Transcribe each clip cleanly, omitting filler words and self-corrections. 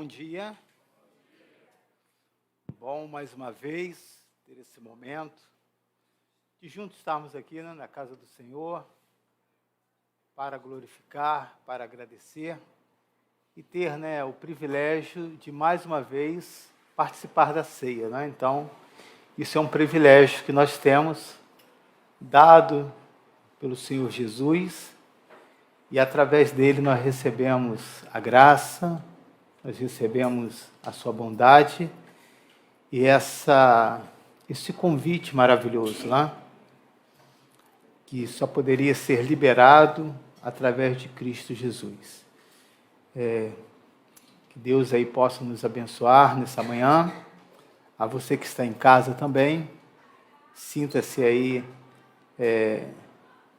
Bom dia. Bom, mais uma vez, ter esse momento de juntos estarmos aqui, né, na casa do Senhor, para glorificar, para agradecer e ter, né, o privilégio de, mais uma vez, participar da ceia, né? Então, isso é um privilégio que nós temos, dado pelo Senhor Jesus, e através dele nós recebemos a graça, nós recebemos a sua bondade e esse convite maravilhoso, né? Que só poderia ser liberado através de Cristo Jesus. Que Deus aí possa nos abençoar nessa manhã. A você que está em casa também, sinta-se aí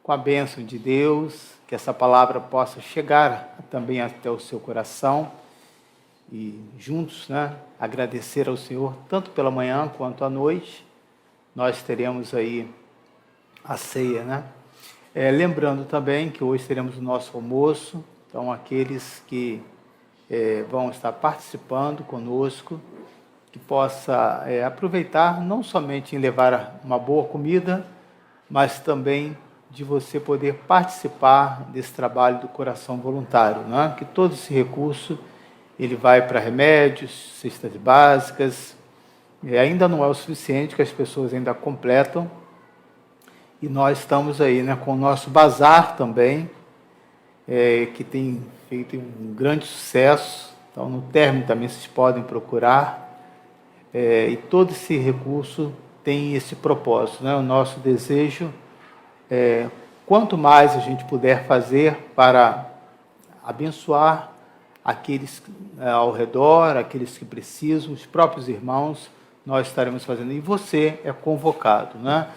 com a bênção de Deus, que essa palavra possa chegar também até o seu coração e juntos, né, agradecer ao Senhor, tanto pela manhã quanto à noite. Nós teremos aí a ceia, né? Lembrando também que hoje teremos o nosso almoço, então aqueles que vão estar participando conosco, que possa aproveitar não somente em levar uma boa comida, mas também de você poder participar desse trabalho do coração voluntário, né? Que todo esse recurso ele vai para remédios, cestas básicas, ainda não é o suficiente, que as pessoas ainda completam, e nós estamos aí, né, com o nosso bazar também, que tem feito um grande sucesso. Então, no término também vocês podem procurar, e todo esse recurso tem esse propósito, né? O nosso desejo quanto mais a gente puder fazer para abençoar aqueles ao redor, aqueles que precisam, os próprios irmãos, nós estaremos fazendo. E você é convocado, né?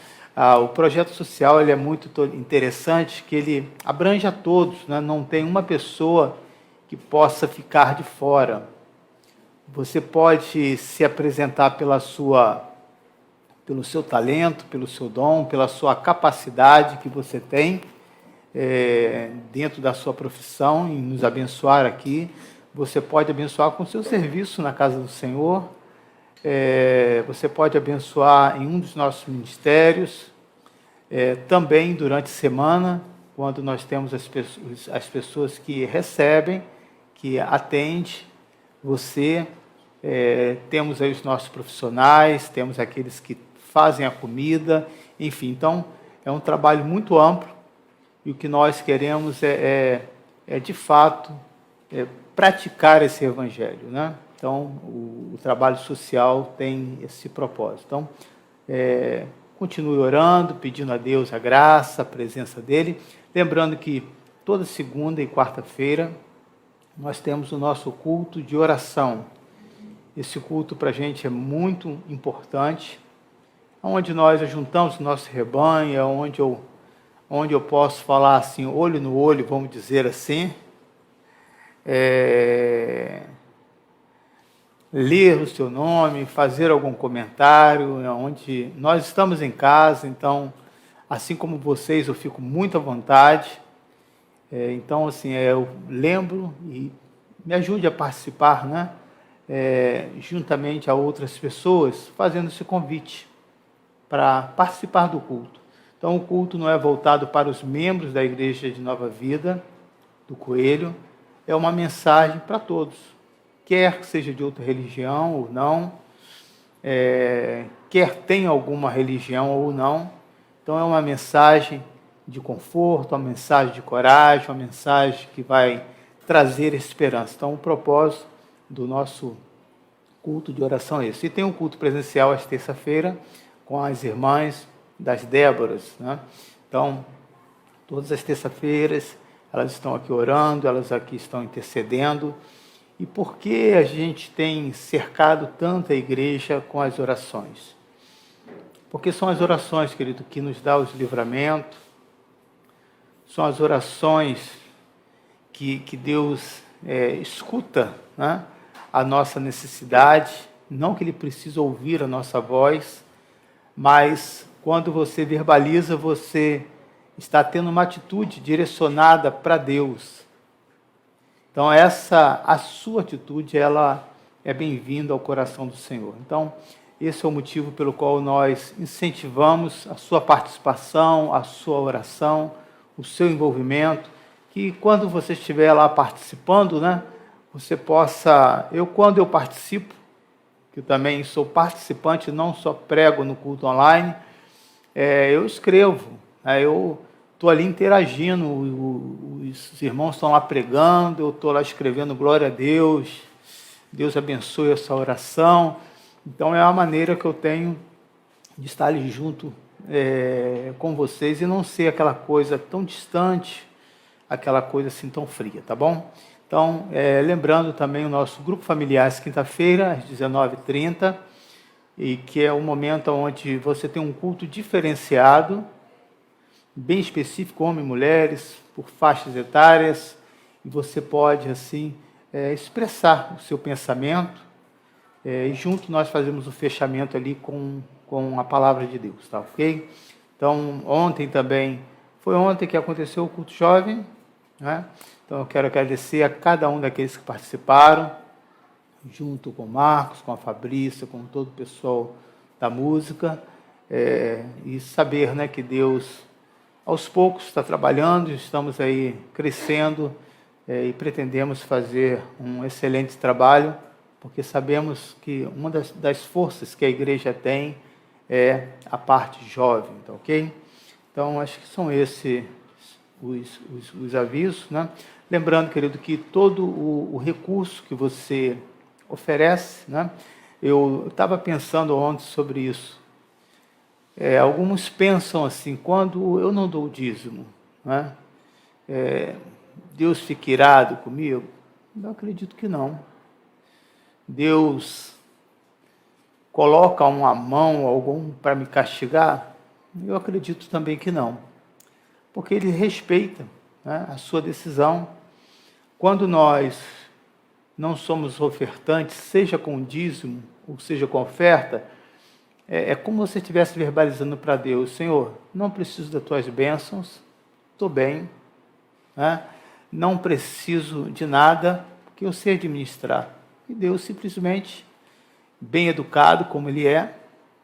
O projeto social ele é muito interessante, que ele abrange a todos, né? Não tem uma pessoa que possa ficar de fora. Você pode se apresentar pelo seu talento, pelo seu dom, pela sua capacidade que você tem dentro da sua profissão, em nos abençoar aqui. Você pode abençoar com o seu serviço na casa do Senhor, você pode abençoar em um dos nossos ministérios, também durante a semana, quando nós temos as pessoas que recebem, que atendem você, temos aí os nossos profissionais, temos aqueles que fazem a comida, enfim. Então, é um trabalho muito amplo, e o que nós queremos de fato, praticar esse evangelho, né? Então, o trabalho social tem esse propósito. Então, continue orando, pedindo a Deus a graça, a presença dele. Lembrando que toda segunda e quarta-feira nós temos o nosso culto de oração. Esse culto para a gente é muito importante, onde nós juntamos o nosso rebanho, onde eu posso falar assim, olho no olho, vamos dizer assim, ler o seu nome, fazer algum comentário, onde nós estamos em casa. Então, assim como vocês, eu fico muito à vontade. Então, assim, eu lembro e me ajude a participar, né? Juntamente a outras pessoas, fazendo esse convite para participar do culto. Então, o culto não é voltado para os membros da Igreja de Nova Vida, do Coelho, é uma mensagem para todos, quer que seja de outra religião ou não, quer tenha alguma religião ou não. Então, é uma mensagem de conforto, uma mensagem de coragem, uma mensagem que vai trazer esperança. Então, o propósito do nosso culto de oração é esse. E tem um culto presencial às terça-feira, com as irmãs das Déboras, né? Então, todas as terças-feiras, elas estão aqui orando, elas aqui estão intercedendo. E por que a gente tem cercado tanto a igreja com as orações? Porque são as orações, querido, que nos dão os livramentos, são as orações que Deus escuta, né, a nossa necessidade, não que Ele precisa ouvir a nossa voz, mas quando você verbaliza, você está tendo uma atitude direcionada para Deus. Então, a sua atitude, ela é bem-vinda ao coração do Senhor. Então, esse é o motivo pelo qual nós incentivamos a sua participação, a sua oração, o seu envolvimento, que quando você estiver lá participando, né, você possa... quando eu participo, que eu também sou participante, não só prego no culto online, eu escrevo, né, eu estou ali interagindo, os irmãos estão lá pregando, eu estou lá escrevendo glória a Deus, Deus abençoe essa oração. Então é a maneira que eu tenho de estar ali junto com vocês e não ser aquela coisa tão distante, aquela coisa assim tão fria, tá bom? Então, lembrando também o nosso grupo familiar, quinta-feira, às 19h30, e que é um momento onde você tem um culto diferenciado, bem específico, homens e mulheres, por faixas etárias, e você pode, assim, expressar o seu pensamento, e junto nós fazemos o fechamento ali com a palavra de Deus, tá ok? Então, foi ontem que aconteceu o culto jovem, né? Então, eu quero agradecer a cada um daqueles que participaram, junto com o Marcos, com a Fabrícia, com todo o pessoal da música, e saber, né, que Deus, aos poucos, está trabalhando, estamos aí crescendo, e pretendemos fazer um excelente trabalho, porque sabemos que uma das forças que a igreja tem é a parte jovem, tá ok? Então, acho que são esses os avisos, né? Lembrando, querido, que todo o recurso que você oferece, né? Eu estava pensando ontem sobre isso. Alguns pensam assim, quando eu não dou o dízimo, né? Deus fica irado comigo? Eu acredito que não. Deus coloca uma mão, algum para me castigar? Eu acredito também que não. Porque Ele respeita, né, a sua decisão. Quando nós não somos ofertantes, seja com dízimo, ou seja com oferta, é como se você estivesse verbalizando para Deus: Senhor, não preciso das tuas bênçãos, estou bem, né? Não preciso de nada, porque eu sei administrar. E Deus simplesmente, bem educado como Ele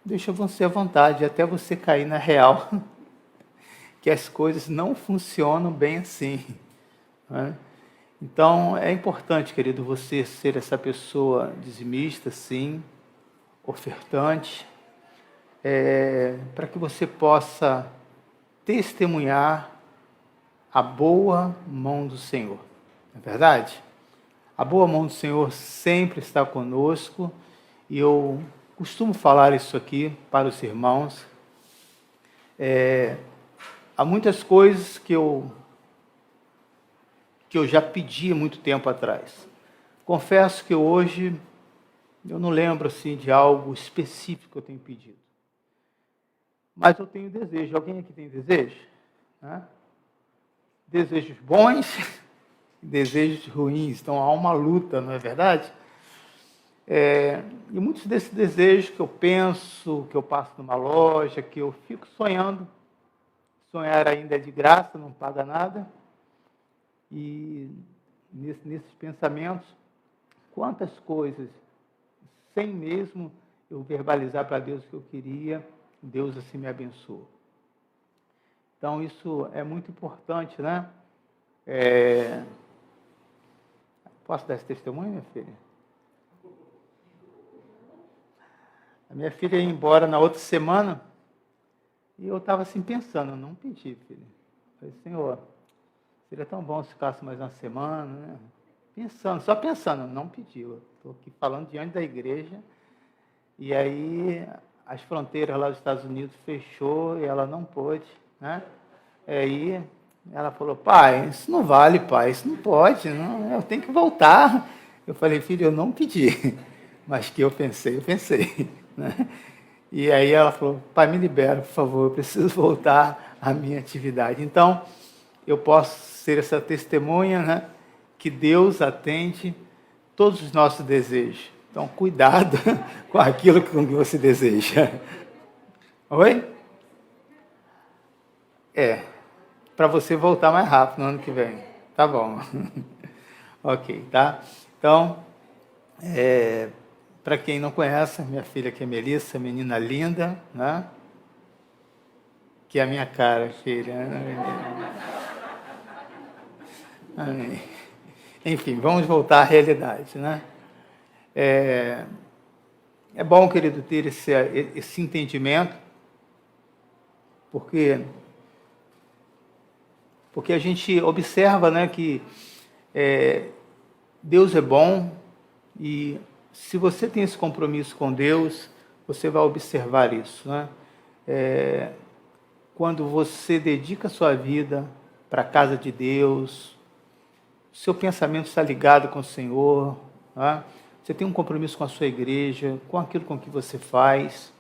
deixa você à vontade, até você cair na real, que as coisas não funcionam bem assim, né? Então, é importante, querido, você ser essa pessoa dizimista, sim, ofertante, para que você possa testemunhar a boa mão do Senhor. Não é verdade? A boa mão do Senhor sempre está conosco, e eu costumo falar isso aqui para os irmãos. Há muitas coisas que eu já pedi há muito tempo atrás. Confesso que hoje eu não lembro assim, de algo específico que eu tenho pedido. Mas eu tenho desejo. Alguém aqui tem desejo? Né? Desejos bons e desejos ruins. Então há uma luta, não é verdade? E muitos desses desejos que eu penso, que eu passo numa loja, que eu fico sonhando. Sonhar ainda é de graça, não paga nada. E nesses pensamentos, quantas coisas, sem mesmo eu verbalizar para Deus o que eu queria, Deus assim me abençoou. Então isso é muito importante, né? Posso dar esse testemunho, minha filha? A minha filha ia embora na outra semana, e eu estava assim pensando, não pedi, filha. Falei, Senhor, seria tão bom se ficasse mais uma semana, né? Só pensando, não pediu. Estou aqui falando diante da igreja, e aí as fronteiras lá dos Estados Unidos fechou, e ela não pôde, né? Aí ela falou, pai, isso não vale, pai, isso não pode, não, eu tenho que voltar. Eu falei, filho, eu não pedi, mas que eu pensei, né? E aí ela falou, pai, me libera, por favor, eu preciso voltar à minha atividade. Então, eu posso ser essa testemunha, né, que Deus atende todos os nossos desejos. Então, cuidado com aquilo que você deseja. Oi? Para você voltar mais rápido no ano que vem. Tá bom. Ok, tá? Então, para quem não conhece, minha filha aqui é Melissa, menina linda, né? Que é a minha cara, filha. Amém. Enfim, vamos voltar à realidade, né? É bom, querido, ter esse entendimento, porque a gente observa, né, que Deus é bom, e se você tem esse compromisso com Deus, você vai observar isso, né? Quando você dedica a sua vida para a casa de Deus, seu pensamento está ligado com o Senhor, né? Você tem um compromisso com a sua igreja, com aquilo com que você faz,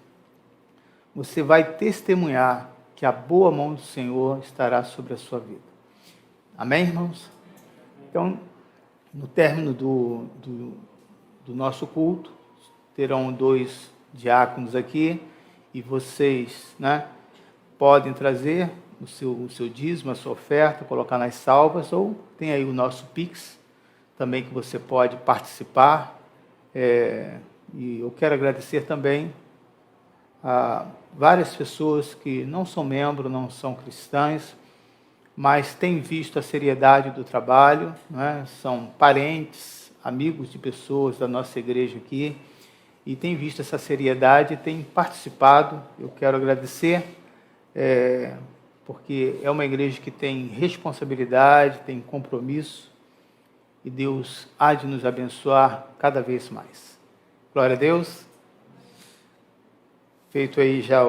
você vai testemunhar que a boa mão do Senhor estará sobre a sua vida. Amém, irmãos? Então, no término do nosso culto, terão 2 diáconos aqui, e vocês, né, podem trazer o seu dízimo, a sua oferta, colocar nas salvas, ou tem aí o nosso Pix, também que você pode participar. E eu quero agradecer também a várias pessoas que não são membros, não são cristãs, mas têm visto a seriedade do trabalho, né? São parentes, amigos de pessoas da nossa igreja aqui, e têm visto essa seriedade e têm participado. Eu quero agradecer, porque é uma igreja que tem responsabilidade, tem compromisso, e Deus há de nos abençoar cada vez mais. Glória a Deus. Feito aí já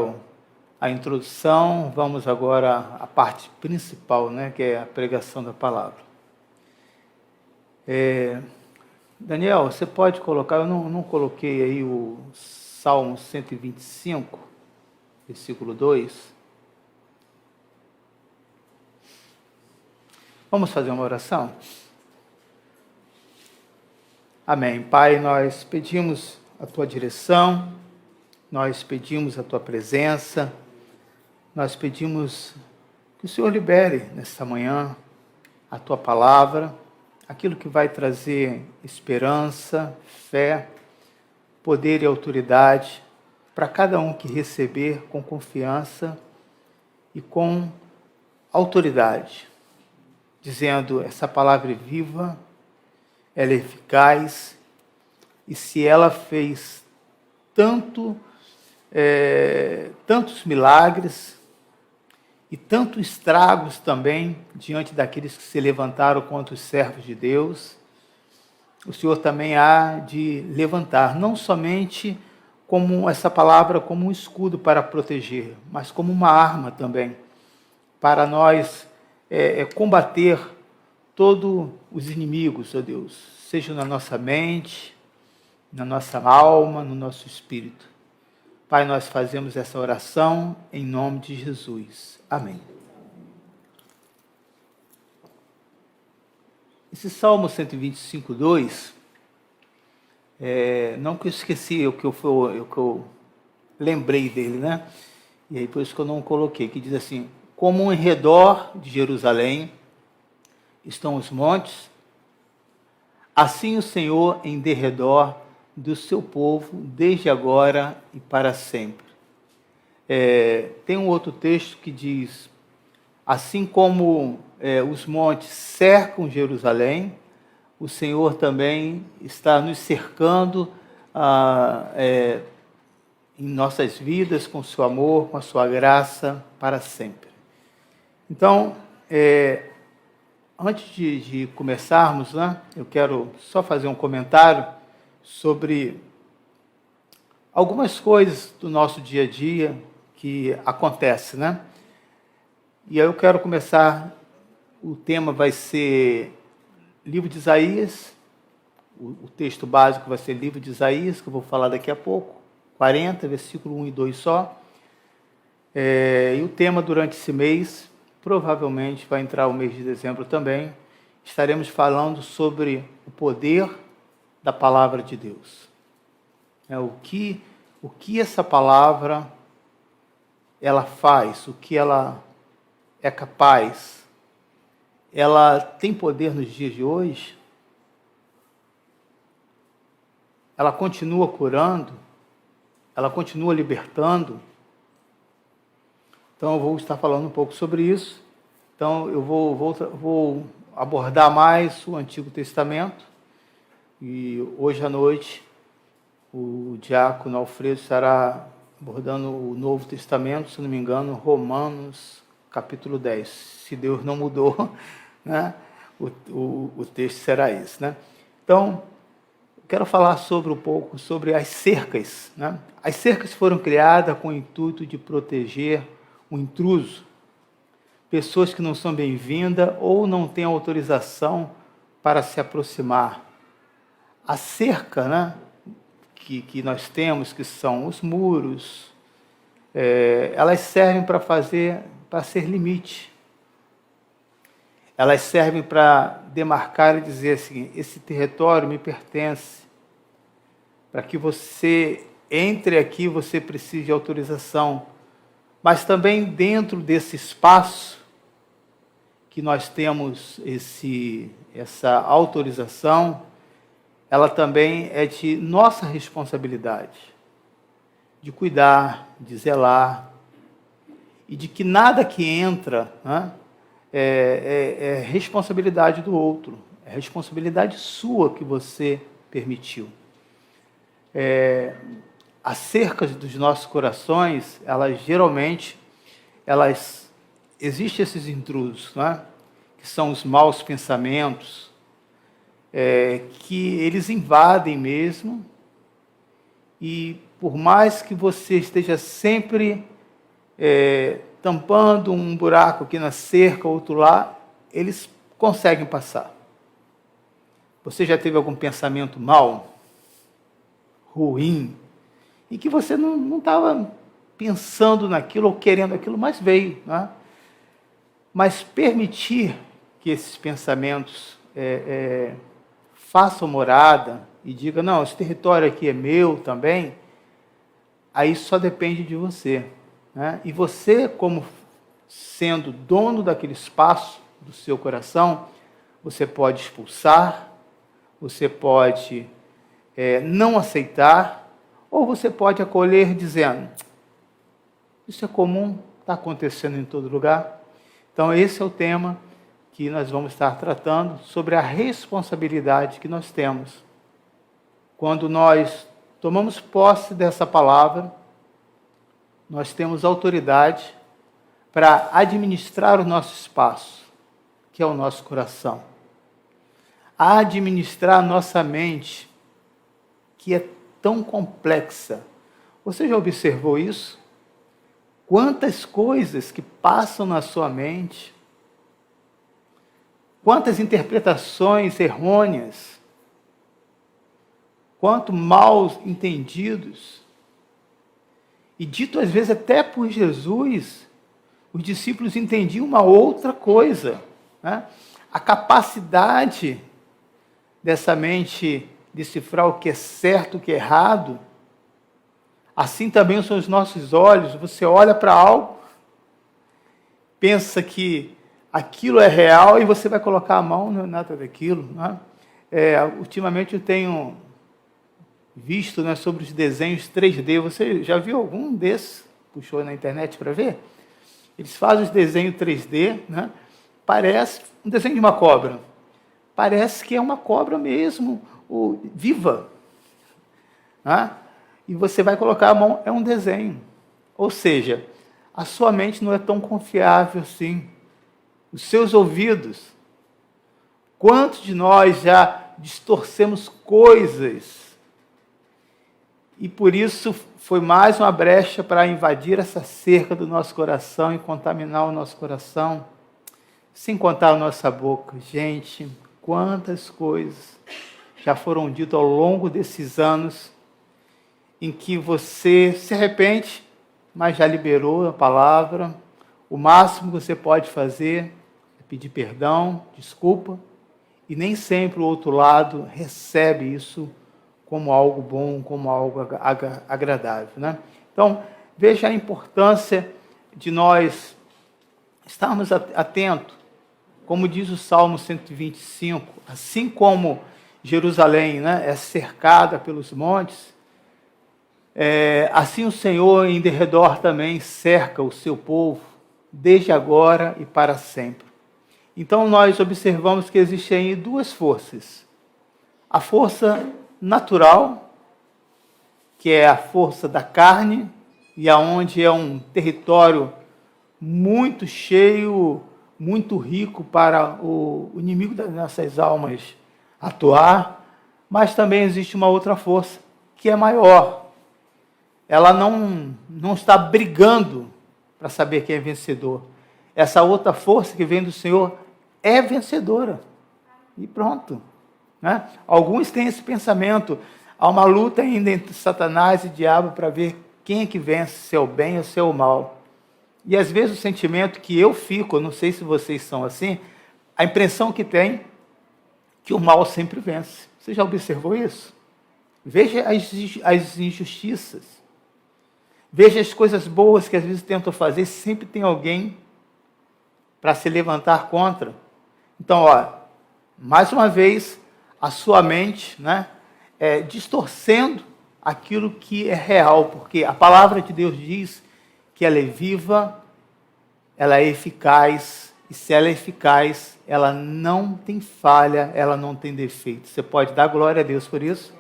a introdução, vamos agora à parte principal, né, que é a pregação da palavra. Daniel, você pode colocar, eu não coloquei aí o Salmo 125, versículo 2. Vamos fazer uma oração? Amém. Pai, nós pedimos a Tua direção, nós pedimos a Tua presença, nós pedimos que o Senhor libere nesta manhã a Tua palavra, aquilo que vai trazer esperança, fé, poder e autoridade para cada um que receber com confiança e com autoridade, dizendo: essa palavra é viva, ela é eficaz, e se ela fez tantos milagres e tantos estragos também diante daqueles que se levantaram contra os servos de Deus, o Senhor também há de levantar, não somente como essa palavra como um escudo para proteger, mas como uma arma também, para nós combater todos os inimigos, ó Deus, seja na nossa mente, na nossa alma, no nosso espírito. Pai, nós fazemos essa oração em nome de Jesus. Amém. Esse Salmo 125, 2, não que eu esqueci, o que eu lembrei dele, né? E aí por isso que eu não coloquei, que diz assim: como em redor de Jerusalém estão os montes, assim o Senhor em derredor do seu povo, desde agora e para sempre. Tem um outro texto que diz: assim como os montes cercam Jerusalém, o Senhor também está nos cercando em nossas vidas com o seu amor, com a sua graça para sempre. Então, antes de começarmos, né, eu quero só fazer um comentário sobre algumas coisas do nosso dia a dia que acontecem, né? E aí eu quero começar, o tema vai ser livro de Isaías, o texto básico vai ser livro de Isaías, que eu vou falar daqui a pouco, 40, versículo 1 e 2 só. E o tema durante esse mês, provavelmente vai entrar o mês de dezembro também, estaremos falando sobre o poder da palavra de Deus. O que essa palavra ela faz, o que ela é capaz. Ela tem poder nos dias de hoje? ela continua curando, ela continua libertando. Então, eu vou estar falando um pouco sobre isso. Então, eu vou abordar mais o Antigo Testamento. E hoje à noite, o diácono Alfredo estará abordando o Novo Testamento, se não me engano, Romanos, capítulo 10. Se Deus não mudou, né, o texto será esse, né? Então, eu quero falar um pouco sobre as cercas, né? As cercas foram criadas com o intuito de proteger o intruso, pessoas que não são bem-vindas ou não têm autorização para se aproximar. A cerca, né, que nós temos, que são os muros, elas servem para ser limite. Elas servem para demarcar e dizer assim, esse território me pertence. Para que você entre aqui, você precisa de autorização. Mas também dentro desse espaço que nós temos essa autorização, ela também é de nossa responsabilidade, de cuidar, de zelar, e de que nada que entra, né, é responsabilidade do outro, é responsabilidade sua que você permitiu. As cercas dos nossos corações, existem esses intrusos, né, que são os maus pensamentos, que eles invadem mesmo, e por mais que você esteja sempre tampando um buraco aqui na cerca, outro lá, eles conseguem passar. Você já teve algum pensamento mau, ruim, e que você não estava pensando naquilo ou querendo aquilo, mas veio, né? Mas permitir que esses pensamentos façam morada e diga, não, esse território aqui é meu também, aí só depende de você, né? E você, como sendo dono daquele espaço do seu coração, você pode expulsar, você pode não aceitar, ou você pode acolher dizendo, isso é comum, está acontecendo em todo lugar. Então, esse é o tema que nós vamos estar tratando, sobre a responsabilidade que nós temos. Quando nós tomamos posse dessa palavra, nós temos autoridade para administrar o nosso espaço, que é o nosso coração. Administrar a nossa mente, que é tão complexa. Você já observou isso? Quantas coisas que passam na sua mente, quantas interpretações errôneas, quanto mal entendidos. E dito às vezes até por Jesus, os discípulos entendiam uma outra coisa, né? A capacidade dessa mente decifrar o que é certo, o que é errado. Assim também são os nossos olhos. Você olha para algo, pensa que aquilo é real e você vai colocar a mão, não é nada daquilo, né? Ultimamente eu tenho visto, né, sobre os desenhos 3D. Você já viu algum desses? Puxou na internet para ver? Eles fazem os desenhos 3D, né? Parece um desenho de uma cobra. Parece que é uma cobra mesmo, viva. Né? E você vai colocar a mão, é um desenho. Ou seja, a sua mente não é tão confiável assim. Os seus ouvidos. Quantos de nós já distorcemos coisas? E por isso foi mais uma brecha para invadir essa cerca do nosso coração e contaminar o nosso coração, sem contar a nossa boca. Gente, quantas coisas já foram ditas ao longo desses anos em que você se arrepende, mas já liberou a palavra. O máximo que você pode fazer é pedir perdão, desculpa, e nem sempre o outro lado recebe isso como algo bom, como algo agradável, né? Então, veja a importância de nós estarmos atentos, como diz o Salmo 125, assim como Jerusalém, né, é cercada pelos montes, assim o Senhor em derredor também cerca o seu povo, desde agora e para sempre. Então nós observamos que existem aí duas forças. A força natural, que é a força da carne, e aonde é um território muito cheio, muito rico para o inimigo das nossas almas atuar, mas também existe uma outra força que é maior. Ela não está brigando para saber quem é vencedor. Essa outra força que vem do Senhor é vencedora. E pronto. Né? Alguns têm esse pensamento. Há uma luta ainda entre Satanás e diabo para ver quem é que vence, se é o bem ou se é o mal. E às vezes o sentimento que eu fico, não sei se vocês são assim, a impressão que tem que o mal sempre vence. Você já observou isso? Veja as injustiças. Veja as coisas boas que às vezes tentam fazer, sempre tem alguém para se levantar contra. Então, mais uma vez, a sua mente, né, distorcendo aquilo que é real, porque a palavra de Deus diz que ela é viva, ela é eficaz, e se ela é eficaz, ela não tem falha, ela não tem defeito. Você pode dar glória a Deus por isso?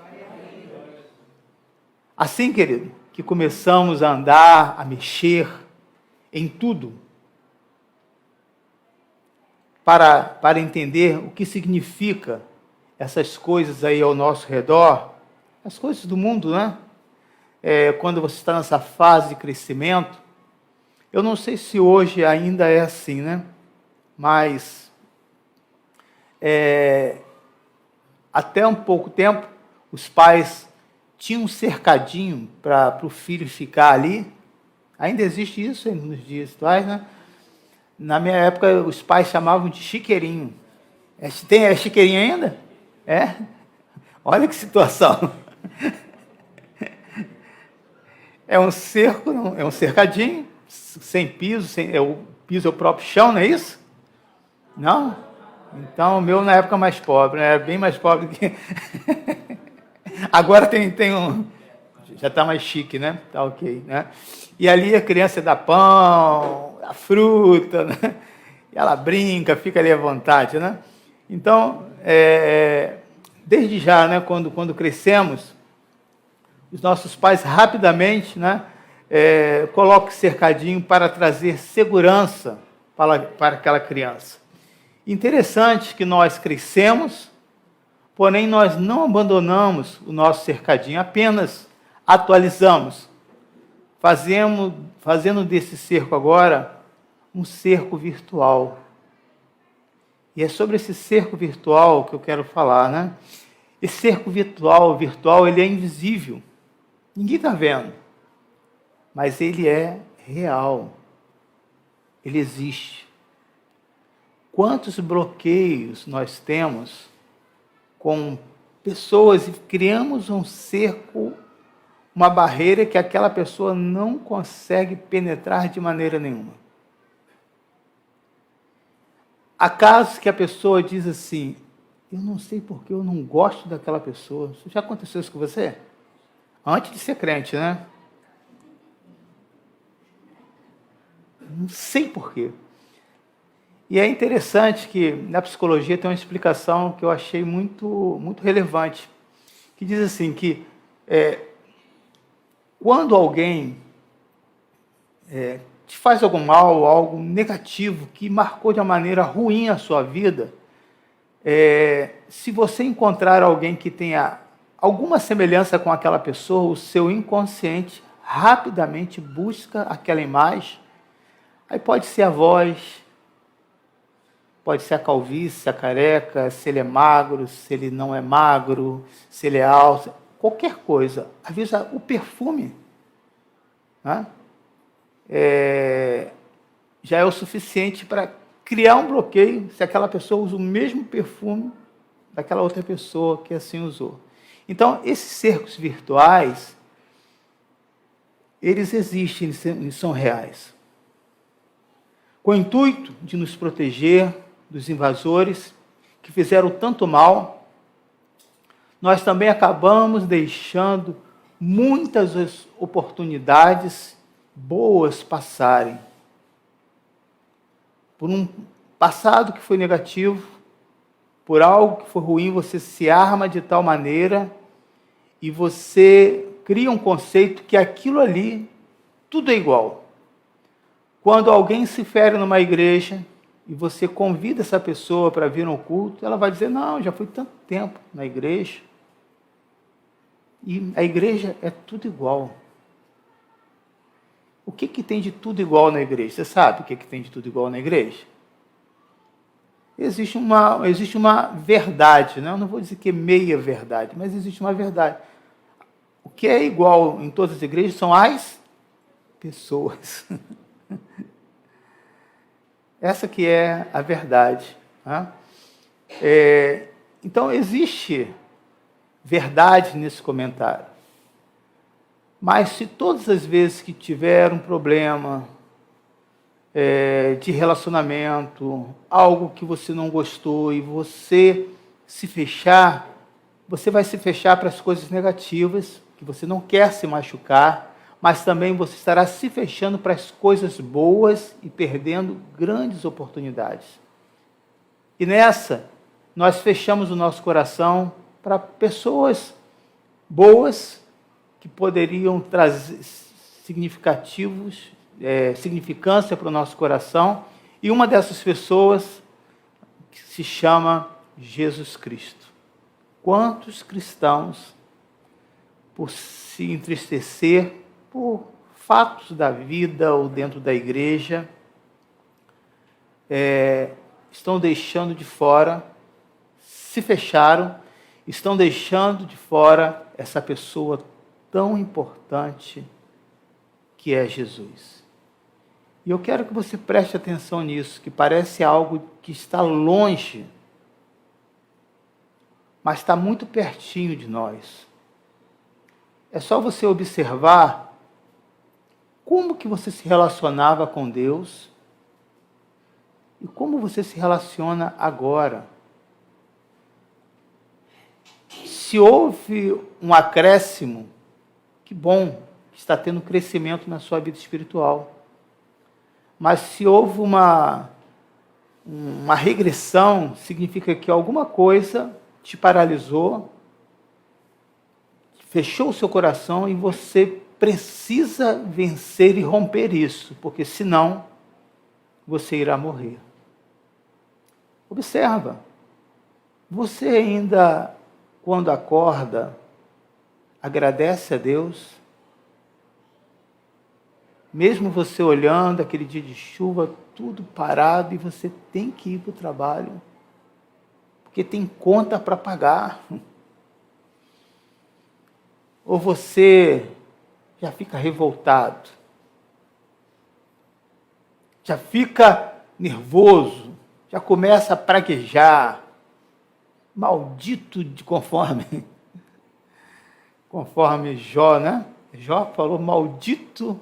Assim, querido, que começamos a andar, a mexer em tudo, para entender o que significa essas coisas aí ao nosso redor, as coisas do mundo, né? Quando você está nessa fase de crescimento, eu não sei se hoje ainda é assim, né? Mas até um pouco tempo, os pais tinham um cercadinho para o filho ficar ali. Ainda existe isso nos dias atuais, né? Na minha época, os pais chamavam de chiqueirinho. Tem chiqueirinho ainda? Olha que situação. É um cerco, é um cercadinho, sem piso, o piso é o próprio chão, não é isso? Não? Então, o meu na época mais pobre, né? Era bem mais pobre que... Agora tem um... Já está mais chique, né? Tá ok, né? E ali a criança dá pão, a fruta, né? E ela brinca, fica ali à vontade, né? Então, desde já, né, quando crescemos, os nossos pais rapidamente, né, colocam cercadinho para trazer segurança para aquela criança. Interessante que nós crescemos, porém nós não abandonamos o nosso cercadinho, apenas atualizamos, fazendo desse cerco agora um cerco virtual. E é sobre esse cerco virtual que eu quero falar, né? Esse cerco virtual, ele é invisível. Ninguém está vendo. Mas ele é real. Ele existe. Quantos bloqueios nós temos com pessoas e criamos um cerco, uma barreira que aquela pessoa não consegue penetrar de maneira nenhuma. Há casos que a pessoa diz assim, eu não sei porque eu não gosto daquela pessoa. Isso já aconteceu isso com você? Antes de ser crente, né? Não sei porquê. E é interessante que na psicologia tem uma explicação que eu achei muito, muito relevante, que diz assim, que quando alguém te faz algum mal, algo negativo, que marcou de uma maneira ruim a sua vida, se você encontrar alguém que tenha alguma semelhança com aquela pessoa, o seu inconsciente rapidamente busca aquela imagem. Aí pode ser a voz, pode ser a calvície, a careca, se ele é magro, se ele não é magro, se ele é alto, qualquer coisa. Às vezes o perfume, né, já é o suficiente para criar um bloqueio se aquela pessoa usa o mesmo perfume daquela outra pessoa que assim usou. Então, esses cercos virtuais, eles existem, eles são reais. Com o intuito de nos proteger dos invasores que fizeram tanto mal, nós também acabamos deixando muitas oportunidades boas passarem. Por um passado que foi negativo, por algo que foi ruim, você se arma de tal maneira e você cria um conceito que aquilo ali, tudo é igual. Quando alguém se fere numa igreja e você convida essa pessoa para vir no culto, ela vai dizer, não, já fui tanto tempo na igreja. E a igreja é tudo igual. O que tem de tudo igual na igreja? Você sabe o que tem de tudo igual na igreja? Existe uma verdade, né? Eu não vou dizer que é meia verdade, mas existe uma verdade. O que é igual em todas as igrejas são as pessoas. Essa que é a verdade. Né? Então, existe verdade nesse comentário. Mas se todas as vezes que tiver um problema de relacionamento, algo que você não gostou e você se fechar, você vai se fechar para as coisas negativas, que você não quer se machucar, mas também você estará se fechando para as coisas boas e perdendo grandes oportunidades. E nessa, nós fechamos o nosso coração para pessoas boas que poderiam trazer significância para o nosso coração, e uma dessas pessoas que se chama Jesus Cristo. Quantos cristãos, por se entristecer por fatos da vida ou dentro da igreja, estão deixando de fora, se fecharam, estão deixando de fora essa pessoa tão importante que é Jesus. E eu quero que você preste atenção nisso, que parece algo que está longe, mas está muito pertinho de nós. É só você observar como que você se relacionava com Deus e como você se relaciona agora. Se houve um acréscimo, que bom, está tendo crescimento na sua vida espiritual. Mas se houve uma regressão, significa que alguma coisa te paralisou, fechou o seu coração e você precisa vencer e romper isso, porque senão você irá morrer. Observa, você ainda, quando acorda, agradece a Deus? Mesmo você olhando aquele dia de chuva, tudo parado, e você tem que ir para o trabalho, porque tem conta para pagar. Ou você já fica revoltado, já fica nervoso, já começa a praguejar, maldito de conforme Jó, né? Jó falou, maldito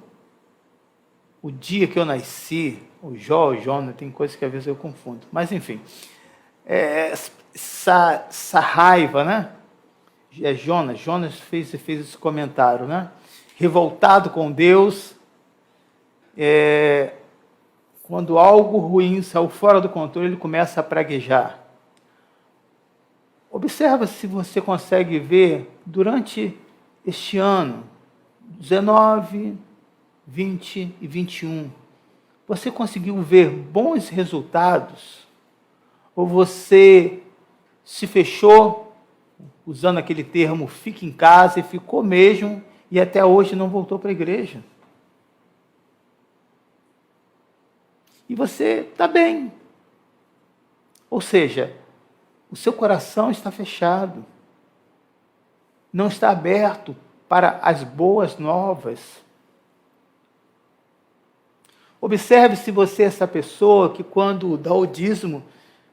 o dia que eu nasci, o Jó, o Jonas, tem coisas que às vezes eu confundo. Mas, enfim, essa raiva, né? Jonas fez esse comentário, né? Revoltado com Deus, quando algo ruim saiu fora do controle, ele começa a praguejar. Observa se você consegue ver durante este ano, 19, 20 e 21, você conseguiu ver bons resultados? Ou você se fechou, usando aquele termo, fica em casa, e ficou mesmo, e até hoje não voltou para a igreja? E você está bem. Ou seja, o seu coração está fechado, não está aberto para as boas novas. Observe se você é essa pessoa que, quando dá o dízimo,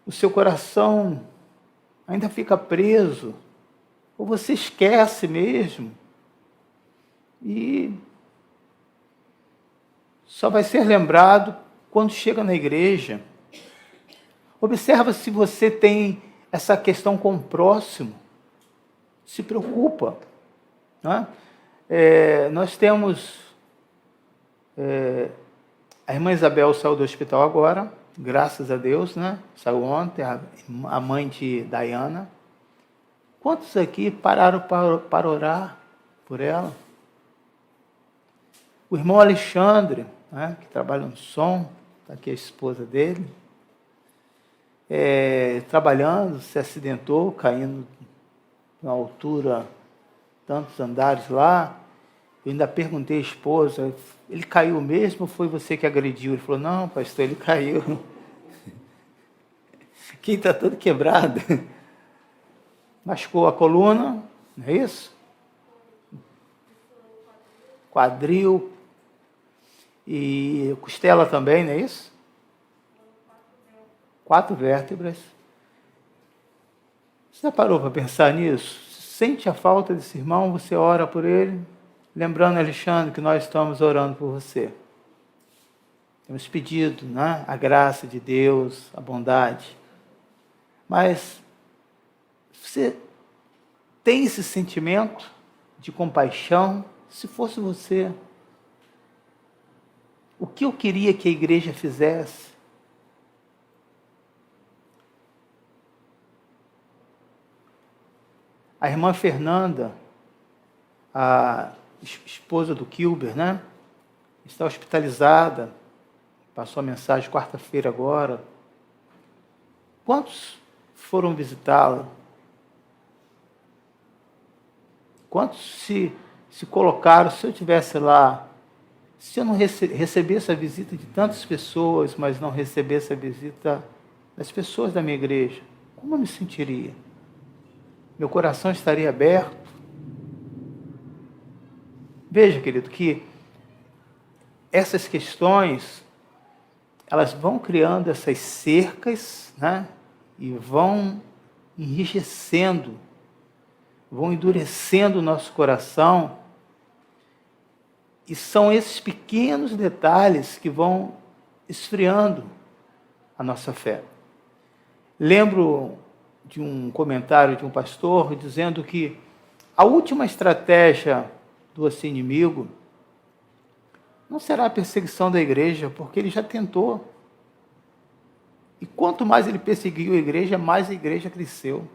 o seu coração ainda fica preso, ou você esquece mesmo, e só vai ser lembrado quando chega na igreja. Observa se você tem essa questão com o próximo. se preocupa. Né? Nós temos... a irmã Isabel saiu do hospital agora, graças a Deus, né? Saiu ontem, a mãe de Diana. Quantos aqui pararam para orar por ela? O irmão Alexandre, né, que trabalha no som, está aqui a esposa dele, trabalhando, se acidentou, caindo na altura, tantos andares lá. Eu ainda perguntei à esposa, ele caiu mesmo ou foi você que agrediu? Ele falou, não, pastor, ele caiu. Quem está todo quebrado. Machucou a coluna, não é isso? Quadril e costela também, não é isso? 4 vértebras. Você já parou para pensar nisso? Sente a falta desse irmão, você ora por ele? Lembrando, Alexandre, que nós estamos orando por você. Temos pedido, né, a graça de Deus, a bondade. Mas você tem esse sentimento de compaixão? Se fosse você, o que eu queria que a igreja fizesse? A irmã Fernanda, a esposa do Kilber, né? Está hospitalizada, passou a mensagem quarta-feira agora. Quantos foram visitá-la? Quantos se colocaram, se eu estivesse lá, se eu não recebesse a visita de tantas pessoas, mas não recebesse a visita das pessoas da minha igreja, como eu me sentiria? Meu coração estaria aberto? Veja, querido, que essas questões, elas vão criando essas cercas, né? E vão enrijecendo, vão endurecendo o nosso coração. E são esses pequenos detalhes que vão esfriando a nossa fé. Lembro de um comentário de um pastor dizendo que a última estratégia do inimigo não será a perseguição da igreja, porque ele já tentou. E quanto mais ele perseguiu a igreja, mais a igreja cresceu.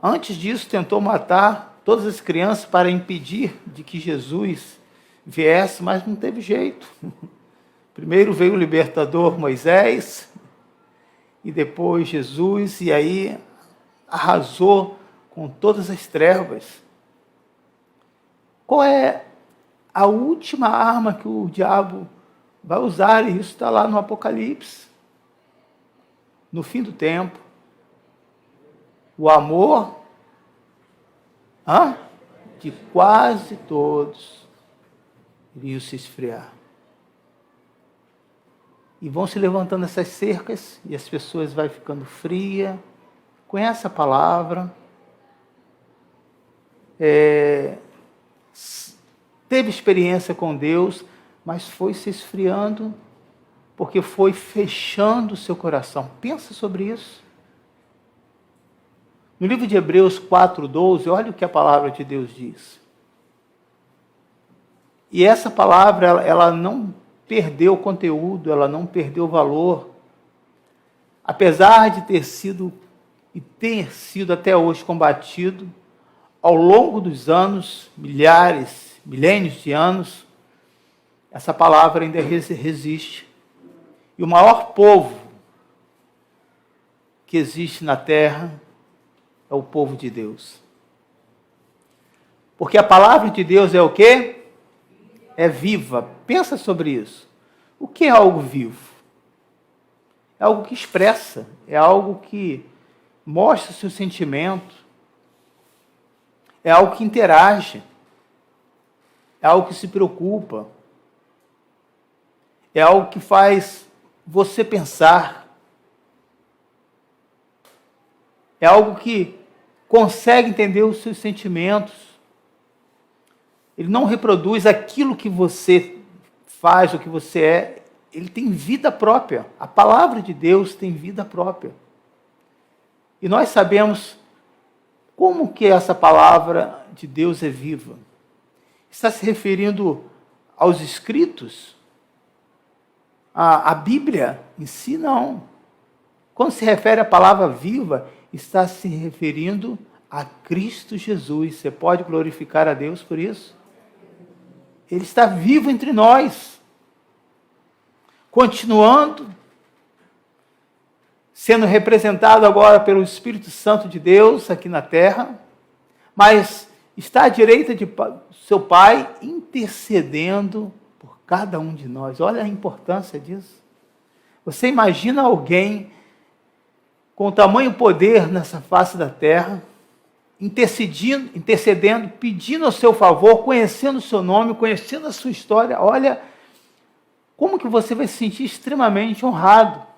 Antes disso, tentou matar todas as crianças para impedir de que Jesus viesse, mas não teve jeito. Primeiro veio o libertador Moisés, e depois Jesus, e aí arrasou com todas as trevas. Qual é a última arma que o diabo vai usar? E isso está lá no Apocalipse. No fim do tempo, o amor de quase todos iriam se esfriar. E vão se levantando essas cercas, e as pessoas vão ficando frias. Conhece a palavra. Teve experiência com Deus, mas foi se esfriando, porque foi fechando o seu coração. Pensa sobre isso. No livro de Hebreus 4:12, olha o que a palavra de Deus diz. E essa palavra, ela não perdeu conteúdo, ela não perdeu valor. Apesar de ter sido até hoje combatido, ao longo dos anos, milênios de anos, essa palavra ainda resiste. E o maior povo que existe na terra é o povo de Deus. Porque a palavra de Deus é o quê? É viva. Pensa sobre isso. O que é algo vivo? É algo que expressa, é algo que mostra o seu sentimento, é algo que interage, é algo que se preocupa, é algo que faz você pensar, é algo que consegue entender os seus sentimentos. Ele não reproduz aquilo que você faz, o que você é. Ele tem vida própria. A palavra de Deus tem vida própria. E nós sabemos Como que essa palavra de Deus é viva? Está se referindo aos escritos? A Bíblia em si, não. Quando se refere à palavra viva, está se referindo a Cristo Jesus. Você pode glorificar a Deus por isso? Ele está vivo entre nós. Continuando, sendo representado agora pelo Espírito Santo de Deus aqui na terra, mas está à direita de seu Pai, intercedendo por cada um de nós. Olha a importância disso. Você imagina alguém com tamanho poder nessa face da terra, intercedendo, pedindo ao seu favor, conhecendo o seu nome, conhecendo a sua história. Olha, como que você vai se sentir extremamente honrado.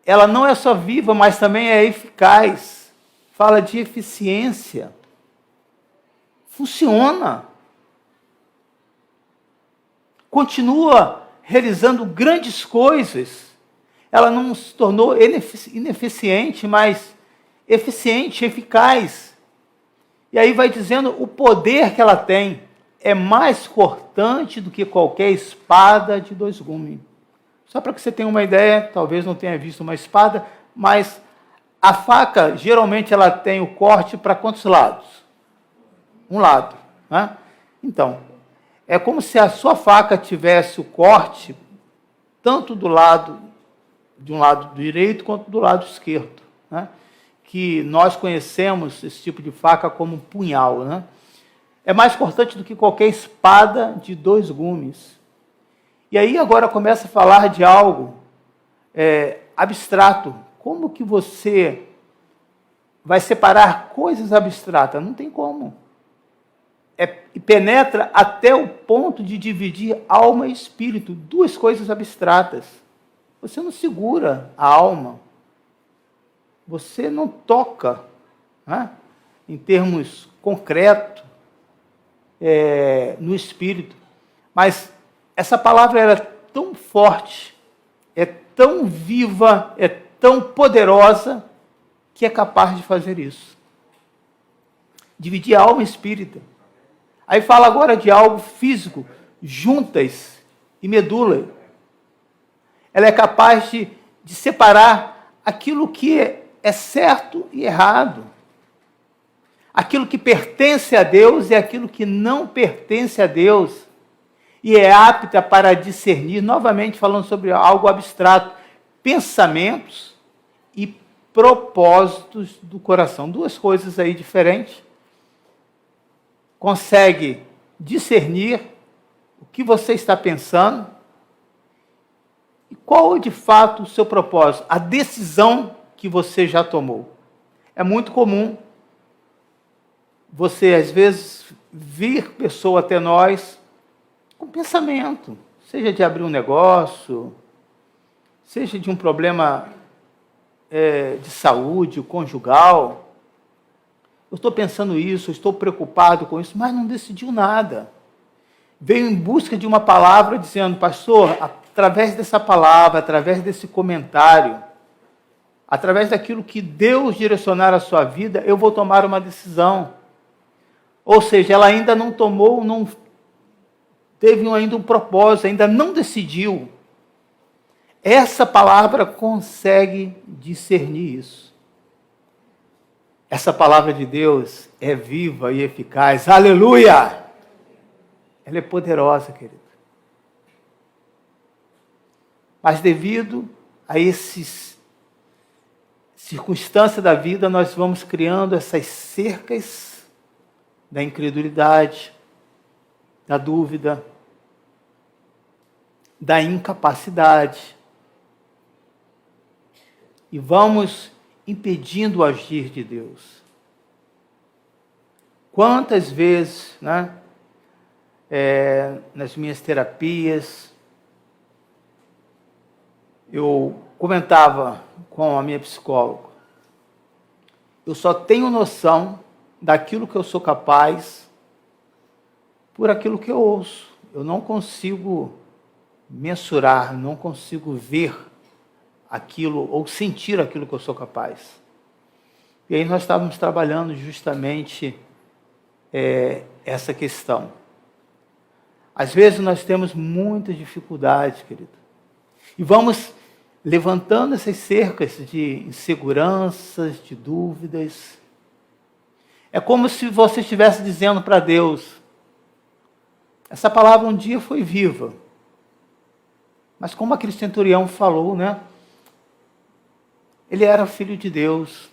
Ela não é só viva, mas também é eficaz. Fala de eficiência. Funciona. Continua realizando grandes coisas. Ela não se tornou ineficiente, mas eficiente, eficaz. E aí vai dizendo, o poder que ela tem é mais cortante do que qualquer espada de 2 gumes. Só para que você tenha uma ideia, talvez não tenha visto uma espada, mas a faca, geralmente, ela tem o corte para quantos lados? Um lado. Né? Então, é como se a sua faca tivesse o corte tanto do lado, de um lado direito, quanto do lado esquerdo. Né? Que nós conhecemos esse tipo de faca como um punhal. Né? É mais cortante do que qualquer espada de 2 gumes. E aí agora começa a falar de algo abstrato. Como que você vai separar coisas abstratas? Não tem como. E penetra até o ponto de dividir alma e espírito, 2 coisas abstratas. Você não segura a alma. Você não toca, né, em termos concretos, no espírito. Mas essa palavra era tão forte, é tão viva, é tão poderosa, que é capaz de fazer isso. Dividir alma e espírito. Aí fala agora de algo físico, juntas e medula. Ela é capaz de separar aquilo que é certo e errado. Aquilo que pertence a Deus e aquilo que não pertence a Deus. E é apta para discernir, novamente falando sobre algo abstrato, pensamentos e propósitos do coração. 2 coisas aí diferentes. Consegue discernir o que você está pensando e qual é de fato o seu propósito, a decisão que você já tomou. É muito comum você, às vezes, vir pessoa até nós com pensamento, seja de abrir um negócio, seja de um problema de saúde, conjugal. Eu estou pensando isso, eu estou preocupado com isso, mas não decidiu nada. Veio em busca de uma palavra dizendo, pastor, através dessa palavra, através desse comentário, através daquilo que Deus direcionar a sua vida, eu vou tomar uma decisão. Ou seja, ela ainda não tomou, não teve ainda um propósito, ainda não decidiu. Essa palavra consegue discernir isso. Essa palavra de Deus é viva e eficaz. Aleluia! Ela é poderosa, querido. Mas devido a essas circunstâncias da vida, nós vamos criando essas cercas da incredulidade, da dúvida, da incapacidade. E vamos impedindo o agir de Deus. Quantas vezes, né, nas minhas terapias, eu comentava com a minha psicóloga, eu só tenho noção daquilo que eu sou capaz por aquilo que eu ouço. Eu não consigo mensurar, não consigo ver aquilo ou sentir aquilo que eu sou capaz. E aí nós estávamos trabalhando justamente essa questão. Às vezes nós temos muitas dificuldades, querido. E vamos levantando essas cercas de inseguranças, de dúvidas. É como se você estivesse dizendo para Deus, essa palavra um dia foi viva. Mas como aquele centurião falou, né? Ele era filho de Deus,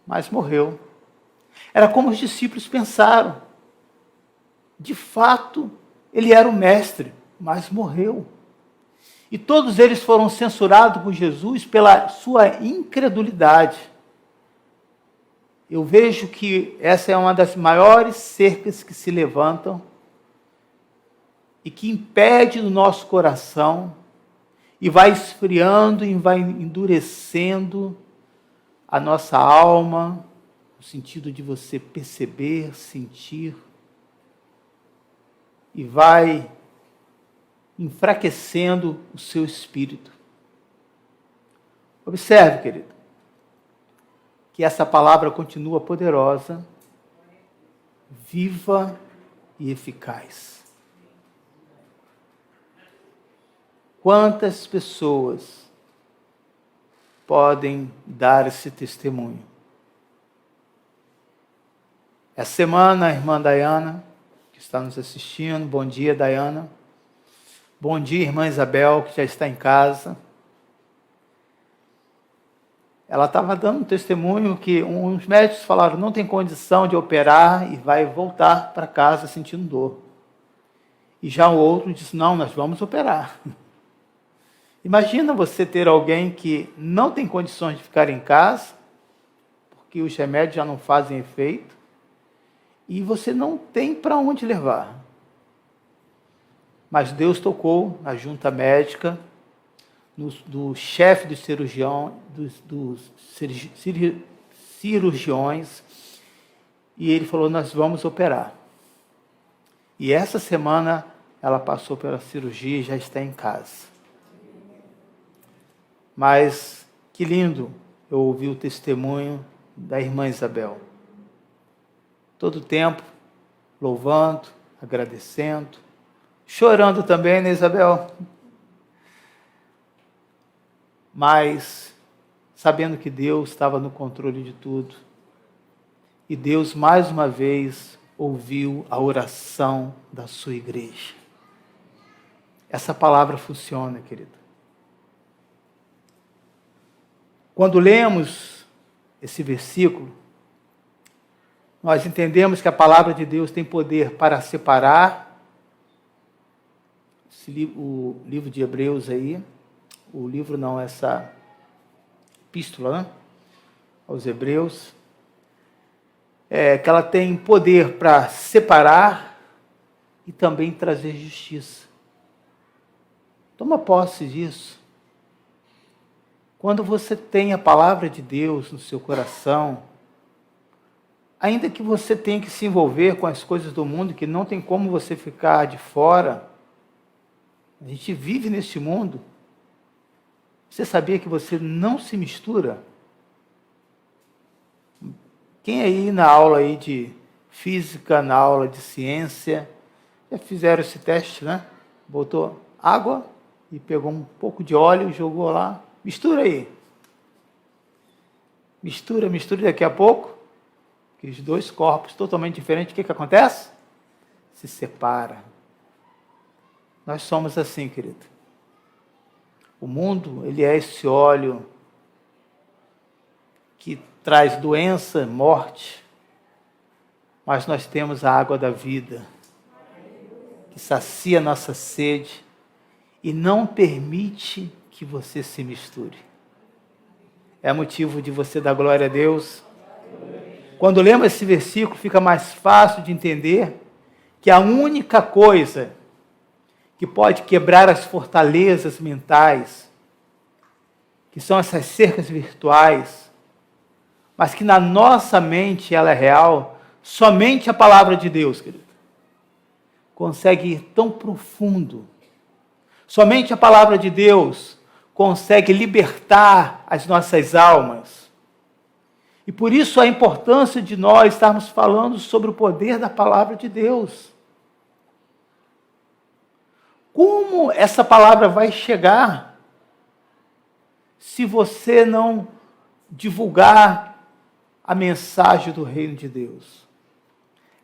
mas morreu. Era como os discípulos pensaram. De fato, ele era o mestre, mas morreu. E todos eles foram censurados por Jesus pela sua incredulidade. Eu vejo que essa é uma das maiores cercas que se levantam e que impede no nosso coração e vai esfriando e vai endurecendo a nossa alma, no sentido de você perceber, sentir, e vai enfraquecendo o seu espírito. Observe, querido, que essa palavra continua poderosa, viva e eficaz. Quantas pessoas podem dar esse testemunho? Essa semana, a irmã Dayana, que está nos assistindo, bom dia, Dayana. Bom dia, irmã Isabel, que já está em casa. Ela estava dando um testemunho que uns médicos falaram, não tem condição de operar e vai voltar para casa sentindo dor. E já o outro disse, não, nós vamos operar. Imagina você ter alguém que não tem condições de ficar em casa, porque os remédios já não fazem efeito, e você não tem para onde levar. Mas Deus tocou na junta médica, do chefe dos cirurgiões, e ele falou, nós vamos operar. E essa semana ela passou pela cirurgia e já está em casa. Mas que lindo eu ouvi o testemunho da irmã Isabel. Todo o tempo louvando, agradecendo, chorando também, né, Isabel? Mas sabendo que Deus estava no controle de tudo. E Deus, mais uma vez, ouviu a oração da sua igreja. Essa palavra funciona, querido. Quando lemos esse versículo, nós entendemos que a palavra de Deus tem poder para separar, o livro de Hebreus aí, o livro não, essa epístola, né, aos Hebreus, que ela tem poder para separar e também trazer justiça. Toma posse disso. Quando você tem a palavra de Deus no seu coração, ainda que você tenha que se envolver com as coisas do mundo, que não tem como você ficar de fora, a gente vive neste mundo, você sabia que você não se mistura? Quem aí na aula aí de física, na aula de ciência, já fizeram esse teste, né? Botou água e pegou um pouco de óleo e jogou lá. Mistura aí. Mistura, daqui a pouco, que os dois corpos totalmente diferentes, o que acontece? Se separa. Nós somos assim, querido. O mundo, ele é esse óleo que traz doença, morte, mas nós temos a água da vida, que sacia nossa sede e não permite que você se misture. É motivo de você dar glória a Deus. Quando lemos esse versículo, fica mais fácil de entender que a única coisa que pode quebrar as fortalezas mentais, que são essas cercas virtuais, mas que na nossa mente ela é real, somente a palavra de Deus, querido, consegue ir tão profundo. Somente a palavra de Deus consegue libertar as nossas almas. E por isso a importância de nós estarmos falando sobre o poder da palavra de Deus. Como essa palavra vai chegar se você não divulgar a mensagem do reino de Deus?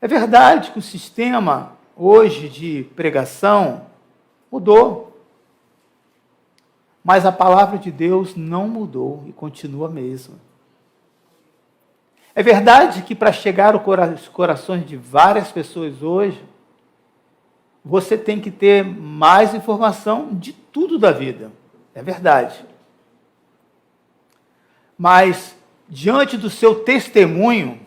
É verdade que o sistema hoje de pregação mudou, mas a palavra de Deus não mudou e continua a mesma. É verdade que para chegar aos corações de várias pessoas hoje, você tem que ter mais informação de tudo da vida. É verdade. Mas, diante do seu testemunho,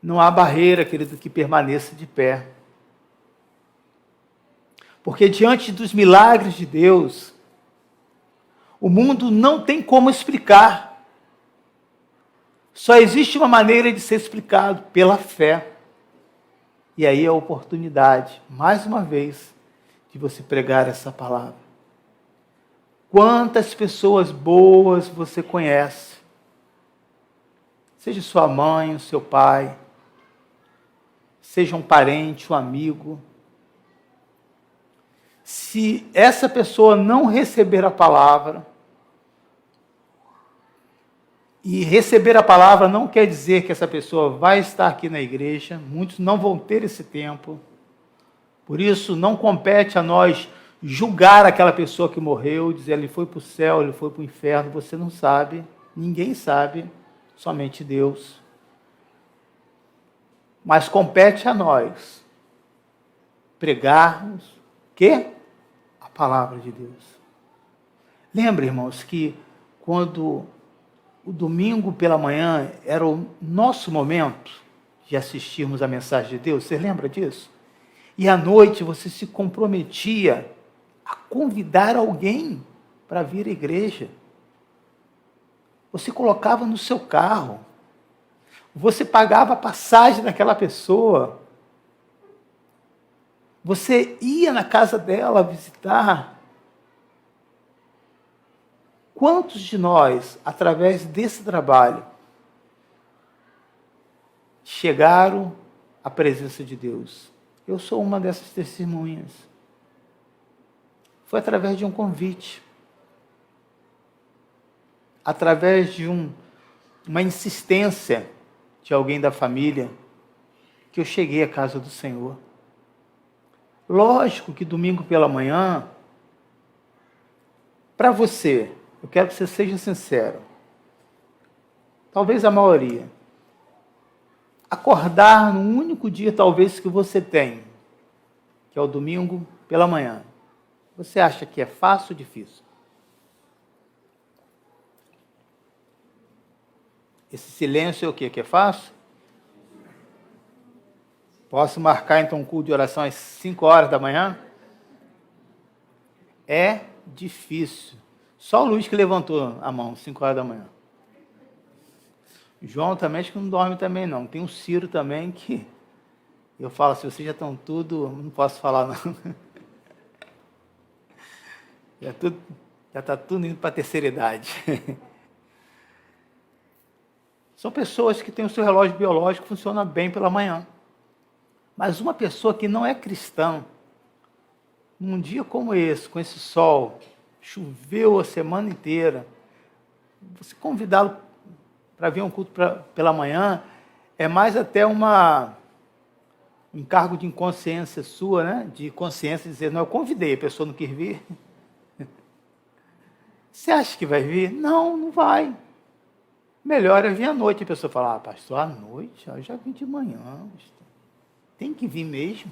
não há barreira, querido, que permaneça de pé. Porque diante dos milagres de Deus, o mundo não tem como explicar. Só existe uma maneira de ser explicado, pela fé. E aí é a oportunidade, mais uma vez, de você pregar essa palavra. Quantas pessoas boas você conhece? Seja sua mãe, o seu pai, seja um parente, um amigo. Se essa pessoa não receber a palavra, e receber a palavra não quer dizer que essa pessoa vai estar aqui na igreja, muitos não vão ter esse tempo. Por isso, não compete a nós julgar aquela pessoa que morreu, dizer ele foi para o céu, ele foi para o inferno, você não sabe, ninguém sabe, somente Deus. Mas compete a nós pregarmos o quê? A palavra de Deus. Lembre, irmãos, que quando o domingo pela manhã era o nosso momento de assistirmos a mensagem de Deus. Você lembra disso? E à noite você se comprometia a convidar alguém para vir à igreja. Você colocava no seu carro. Você pagava a passagem daquela pessoa. Você ia na casa dela visitar. Quantos de nós, através desse trabalho, chegaram à presença de Deus? Eu sou uma dessas testemunhas. Foi através de um convite, através de uma insistência de alguém da família, que eu cheguei à casa do Senhor. Lógico que domingo pela manhã, para você, eu quero que você seja sincero. Talvez a maioria. Acordar no único dia, talvez, que você tem, que é o domingo pela manhã. Você acha que é fácil ou difícil? Esse silêncio é o quê? Que é fácil? Posso marcar, então, um culto de oração às 5 horas da manhã? É difícil. Só o Luiz que levantou a mão, 5 horas da manhã. João também, acho que não dorme também, não. Tem o Ciro também, que eu falo assim, vocês já estão tudo... Não posso falar, não. Já está tudo indo para a terceira idade. São pessoas que têm o seu relógio biológico que funciona bem pela manhã. Mas uma pessoa que não é cristã, num dia como esse, com esse sol, choveu a semana inteira, você convidá-lo para vir um culto pela manhã, é mais até um encargo de inconsciência sua, né? De consciência, dizer, não, eu convidei, a pessoa não quis vir. Você acha que vai vir? Não, não vai. Melhor é vir à noite. A pessoa fala, pastor, à noite? Eu já vim de manhã. Tem que vir mesmo.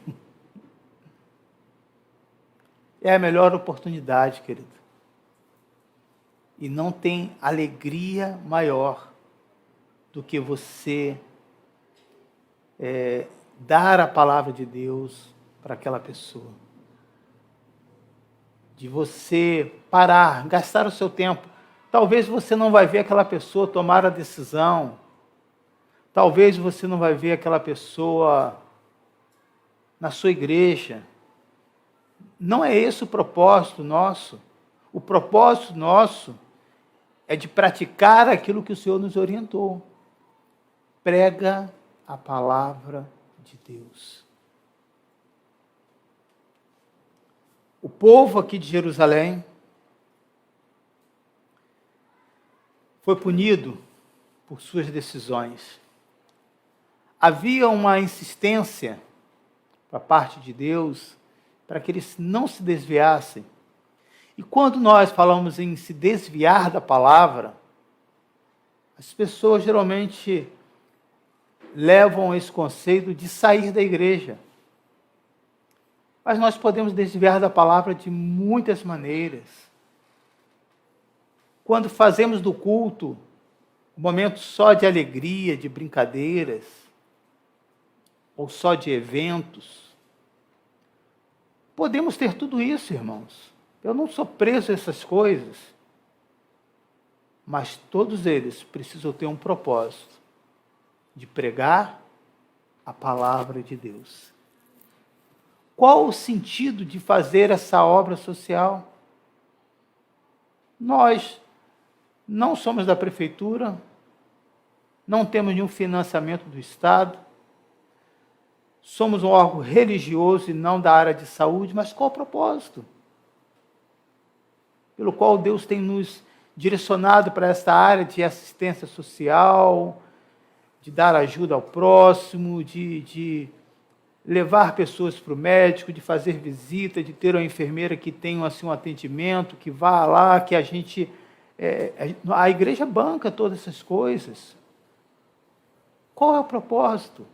É a melhor oportunidade, querido. E não tem alegria maior do que você dar a palavra de Deus para aquela pessoa. De você parar, gastar o seu tempo. Talvez você não vai ver aquela pessoa tomar a decisão. Talvez você não vai ver aquela pessoa na sua igreja. Não é esse o propósito nosso. O propósito nosso é de praticar aquilo que o Senhor nos orientou. Prega a palavra de Deus. O povo aqui de Jerusalém foi punido por suas decisões. Havia uma insistência da parte de Deus para que eles não se desviassem. E quando nós falamos em se desviar da palavra, as pessoas geralmente levam esse conceito de sair da igreja. Mas nós podemos desviar da palavra de muitas maneiras. Quando fazemos do culto um momento só de alegria, de brincadeiras, ou só de eventos, podemos ter tudo isso, irmãos. Eu não sou preso a essas coisas, mas todos eles precisam ter um propósito de pregar a palavra de Deus. Qual o sentido de fazer essa obra social? Nós não somos da prefeitura, não temos nenhum financiamento do Estado, somos um órgão religioso e não da área de saúde, mas qual o propósito? Pelo qual Deus tem nos direcionado para essa área de assistência social, de dar ajuda ao próximo, de levar pessoas para o médico, de fazer visita, de ter uma enfermeira que tenha assim, um atendimento, que vá lá, que a gente... a igreja banca todas essas coisas. Qual é o propósito?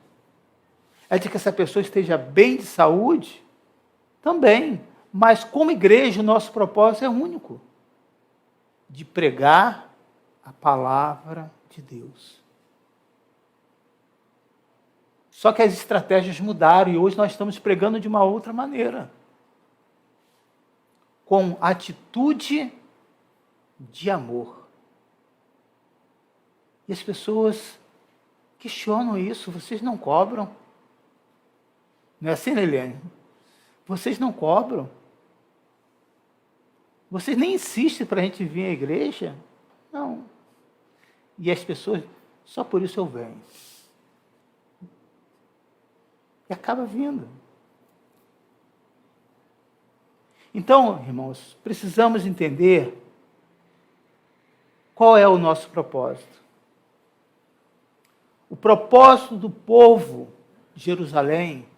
É de que essa pessoa esteja bem de saúde? Também. Mas como igreja, o nosso propósito é único. De pregar a palavra de Deus. Só que as estratégias mudaram e hoje nós estamos pregando de uma outra maneira. Com atitude de amor. E as pessoas questionam isso. Vocês não cobram? Não é assim, Liliane? Vocês não cobram? Vocês nem insistem para a gente vir à igreja? Não. E as pessoas, só por isso eu venho. E acaba vindo. Então, irmãos, precisamos entender qual é o nosso propósito. O propósito do povo de Jerusalém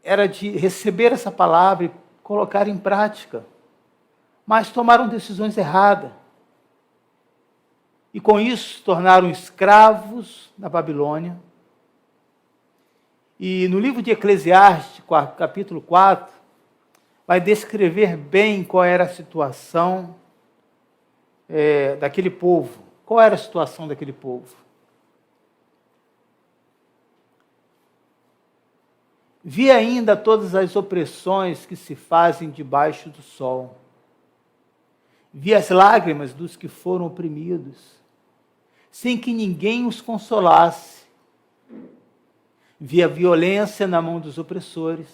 era de receber essa palavra e colocar em prática, mas tomaram decisões erradas. E com isso se tornaram escravos da Babilônia. E no livro de Eclesiastes, capítulo 4, vai descrever bem qual era a situação daquele povo. Qual era a situação daquele povo? Vi ainda todas as opressões que se fazem debaixo do sol. Vi as lágrimas dos que foram oprimidos, sem que ninguém os consolasse. Vi a violência na mão dos opressores,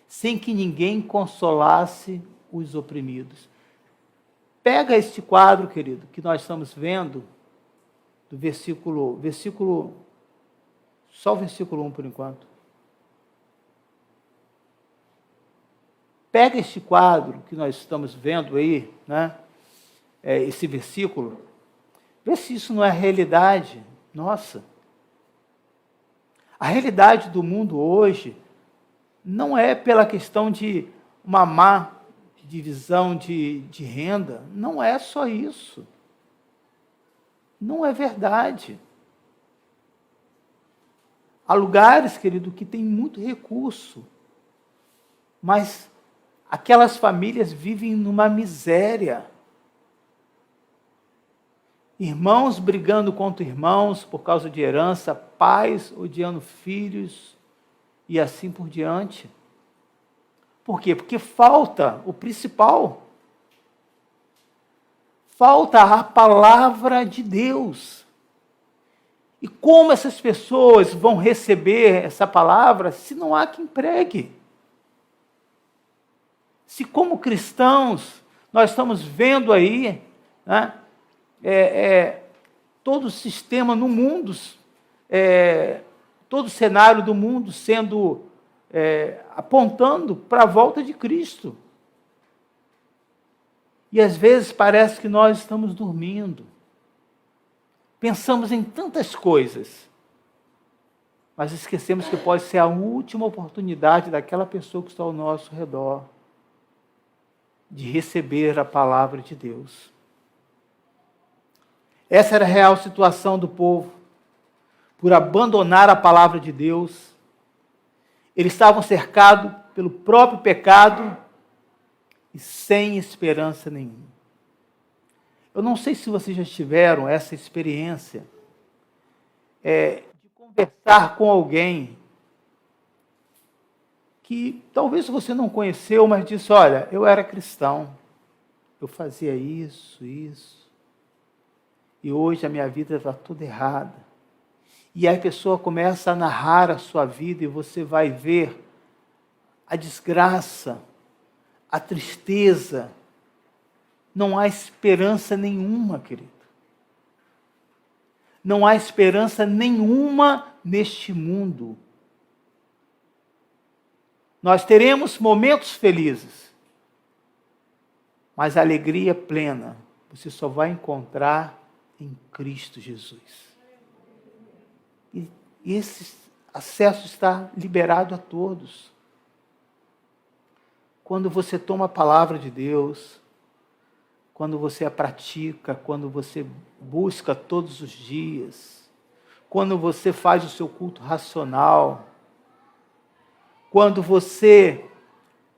sem que ninguém consolasse os oprimidos. Pega este quadro, querido, que nós estamos vendo, do só o versículo 1 por enquanto. Pega este quadro que nós estamos vendo aí, né? Esse versículo, vê se isso não é a realidade nossa. A realidade do mundo hoje não é pela questão de uma má divisão de renda, não é só isso. Não é verdade. Há lugares, querido, que tem muito recurso, mas aquelas famílias vivem numa miséria. Irmãos brigando contra irmãos por causa de herança, pais odiando filhos e assim por diante. Por quê? Porque falta o principal. Falta a palavra de Deus. E como essas pessoas vão receber essa palavra se não há quem pregue? Se como cristãos nós estamos vendo aí né? Todo o sistema no mundo, todo o cenário do mundo sendo apontando para a volta de Cristo. E às vezes parece que nós estamos dormindo. Pensamos em tantas coisas, mas esquecemos que pode ser a última oportunidade daquela pessoa que está ao nosso redor de receber a palavra de Deus. Essa era a real situação do povo. Por abandonar a palavra de Deus, eles estavam cercados pelo próprio pecado e sem esperança nenhuma. Eu não sei se vocês já tiveram essa experiência de conversar com alguém que talvez você não conheceu, mas disse, olha, eu era cristão, eu fazia isso, e hoje a minha vida está toda errada. E aí a pessoa começa a narrar a sua vida e você vai ver a desgraça, a tristeza. Não há esperança nenhuma, querido. Não há esperança nenhuma neste mundo. Nós teremos momentos felizes, mas a alegria plena você só vai encontrar em Cristo Jesus. E esse acesso está liberado a todos. Quando você toma a palavra de Deus, quando você a pratica, quando você busca todos os dias, quando você faz o seu culto racional, quando você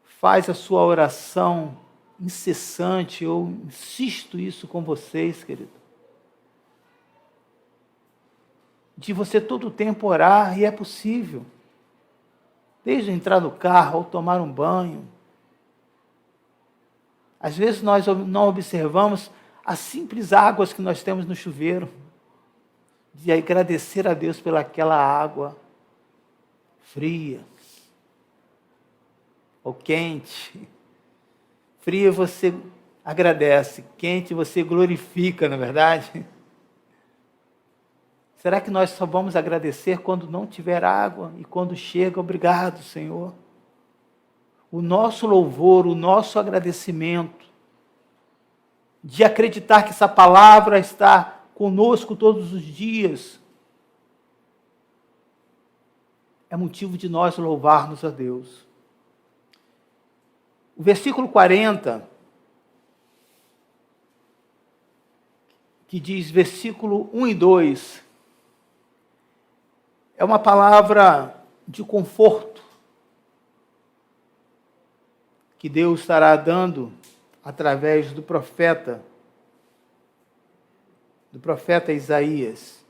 faz a sua oração incessante, eu insisto isso com vocês, querido, de você todo o tempo orar, e é possível, desde entrar no carro ou tomar um banho. Às vezes nós não observamos as simples águas que nós temos no chuveiro, de agradecer a Deus pelaquela água fria ou quente. Fria você agradece, quente você glorifica, não é verdade? Será que nós só vamos agradecer quando não tiver água e quando chega, obrigado, Senhor? O nosso louvor, o nosso agradecimento, de acreditar que essa palavra está conosco todos os dias, é motivo de nós louvarmos a Deus. O versículo 40, que diz, versículo 1 e 2, é uma palavra de conforto que Deus estará dando através do profeta Isaías.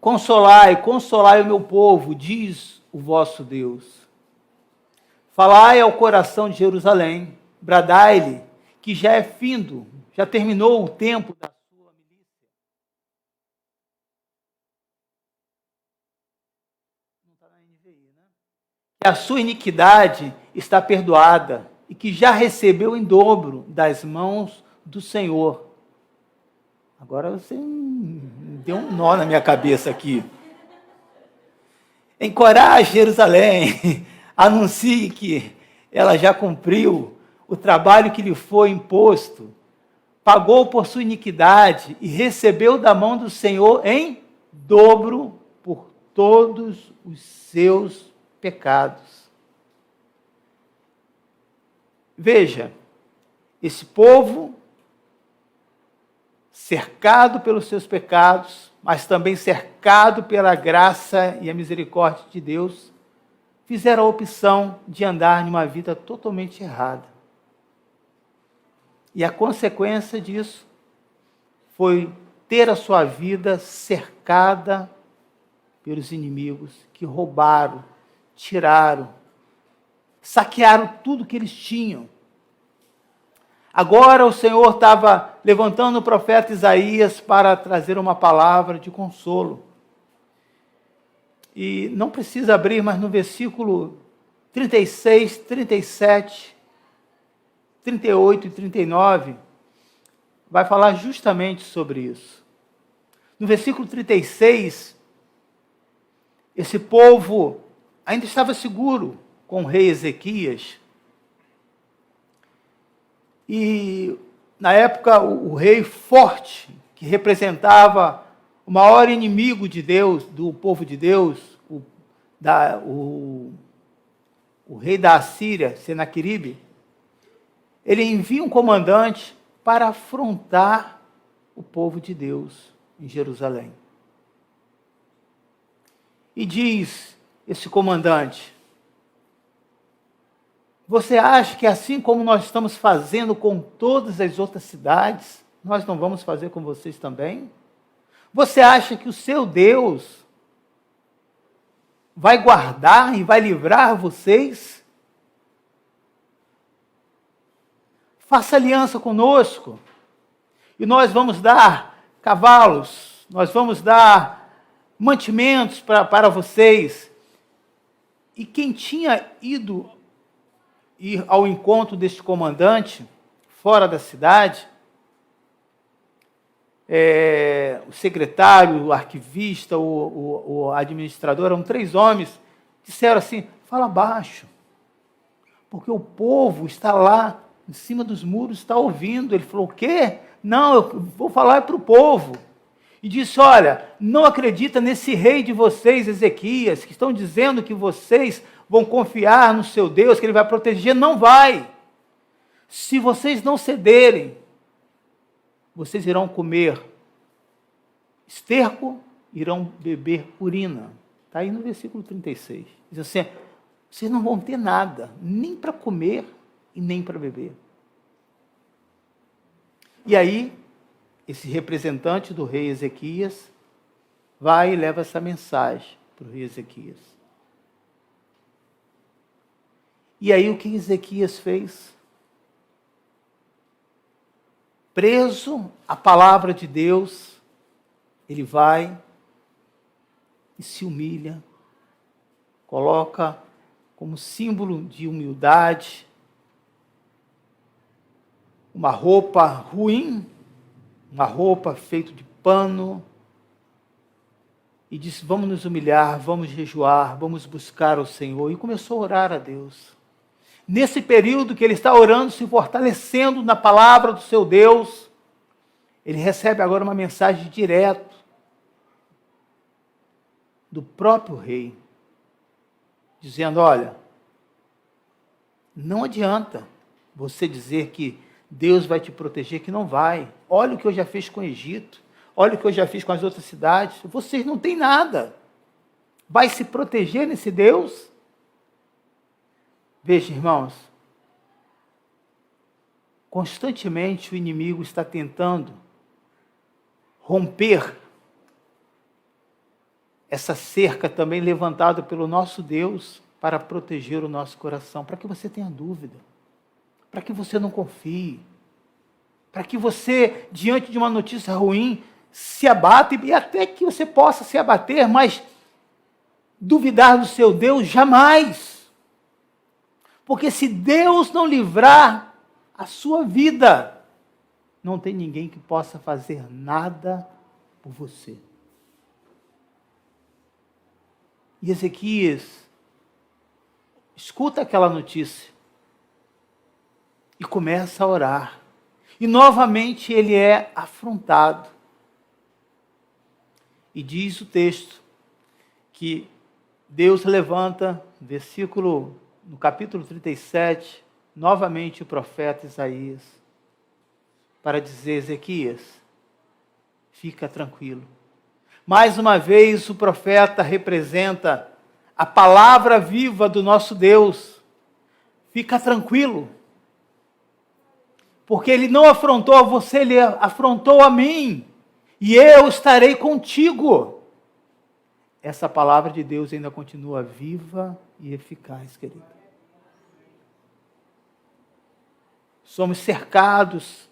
Consolai o meu povo, diz o vosso Deus. Falai ao coração de Jerusalém, bradai-lhe, que já é findo, já terminou o tempo da sua milícia. Não está na NVI, né? Que a sua iniquidade está perdoada e que já recebeu em dobro das mãos do Senhor. Agora você deu um nó na minha cabeça aqui. Encoraje Jerusalém, anuncie que ela já cumpriu o trabalho que lhe foi imposto, pagou por sua iniquidade e recebeu da mão do Senhor em dobro por todos os seus pecados. Veja, esse povo, cercado pelos seus pecados, mas também cercado pela graça e a misericórdia de Deus, fizeram a opção de andar numa vida totalmente errada. E a consequência disso foi ter a sua vida cercada pelos inimigos que roubaram, tiraram, saquearam tudo que eles tinham. Agora o Senhor estava levantando o profeta Isaías para trazer uma palavra de consolo. E não precisa abrir, mas no versículo 36, 37, 38 e 39, vai falar justamente sobre isso. No versículo 36, esse povo ainda estava seguro com o rei Ezequias. E, na época, o rei forte, que representava o maior inimigo de Deus, do povo de Deus, o rei da Assíria, Senaqueribe, ele envia um comandante para afrontar o povo de Deus em Jerusalém. E diz esse comandante: você acha que assim como nós estamos fazendo com todas as outras cidades, nós não vamos fazer com vocês também? Você acha que o seu Deus vai guardar e vai livrar vocês? Faça aliança conosco e nós vamos dar cavalos, nós vamos dar mantimentos para vocês. E quem tinha ido ir ao encontro deste comandante, fora da cidade, o secretário, o arquivista, o administrador, eram 3 homens, disseram assim: fala baixo, porque o povo está lá em cima dos muros, está ouvindo. Ele falou: o quê? Não, eu vou falar para o povo. E disse: olha, não acredita nesse rei de vocês, Ezequias, que estão dizendo que vocês vão confiar no seu Deus, que ele vai proteger. Não vai. Se vocês não cederem, vocês irão comer esterco, irão beber urina. Está aí no versículo 36. Diz assim: vocês não vão ter nada, nem para comer e nem para beber. E aí, esse representante do rei Ezequias vai e leva essa mensagem para o rei Ezequias. E aí o que Ezequias fez? Preso à palavra de Deus, ele vai e se humilha, coloca como símbolo de humildade uma roupa ruim, uma roupa feita de pano, e disse: vamos nos humilhar, vamos jejuar, vamos buscar o Senhor. E começou a orar a Deus. Nesse período que ele está orando, se fortalecendo na palavra do seu Deus, ele recebe agora uma mensagem direta do próprio rei, dizendo: olha, não adianta você dizer que Deus vai te proteger, que não vai. Olha o que eu já fiz com o Egito, olha o que eu já fiz com as outras cidades. Vocês não têm nada. Vai se proteger nesse Deus? Veja, irmãos, constantemente o inimigo está tentando romper essa cerca também levantada pelo nosso Deus para proteger o nosso coração, para que você tenha dúvida, para que você não confie, para que você, diante de uma notícia ruim, se abata, e até que você possa se abater, mas duvidar do seu Deus jamais. Porque se Deus não livrar a sua vida, não tem ninguém que possa fazer nada por você. E Ezequias escuta aquela notícia e começa a orar. E novamente ele é afrontado. E diz o texto que Deus levanta, no capítulo 37, novamente o profeta Isaías, para dizer: Ezequias, fica tranquilo. Mais uma vez o profeta representa a palavra viva do nosso Deus. Fica tranquilo, porque ele não afrontou a você, ele afrontou a mim, e eu estarei contigo. Essa palavra de Deus ainda continua viva e eficaz, querido. Somos cercados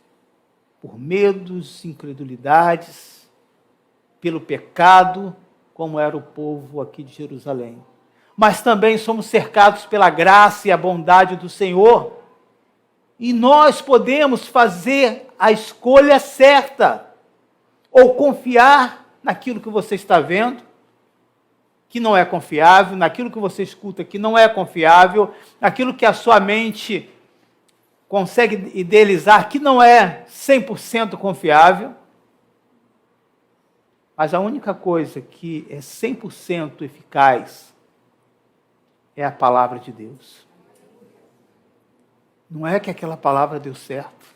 por medos, incredulidades, pelo pecado, como era o povo aqui de Jerusalém. Mas também somos cercados pela graça e a bondade do Senhor. E nós podemos fazer a escolha certa. Ou confiar naquilo que você está vendo, que não é confiável, naquilo que você escuta, que não é confiável, naquilo que a sua mente consegue idealizar, que não é 100% confiável. Mas a única coisa que é 100% eficaz é a palavra de Deus. Não é que aquela palavra deu certo.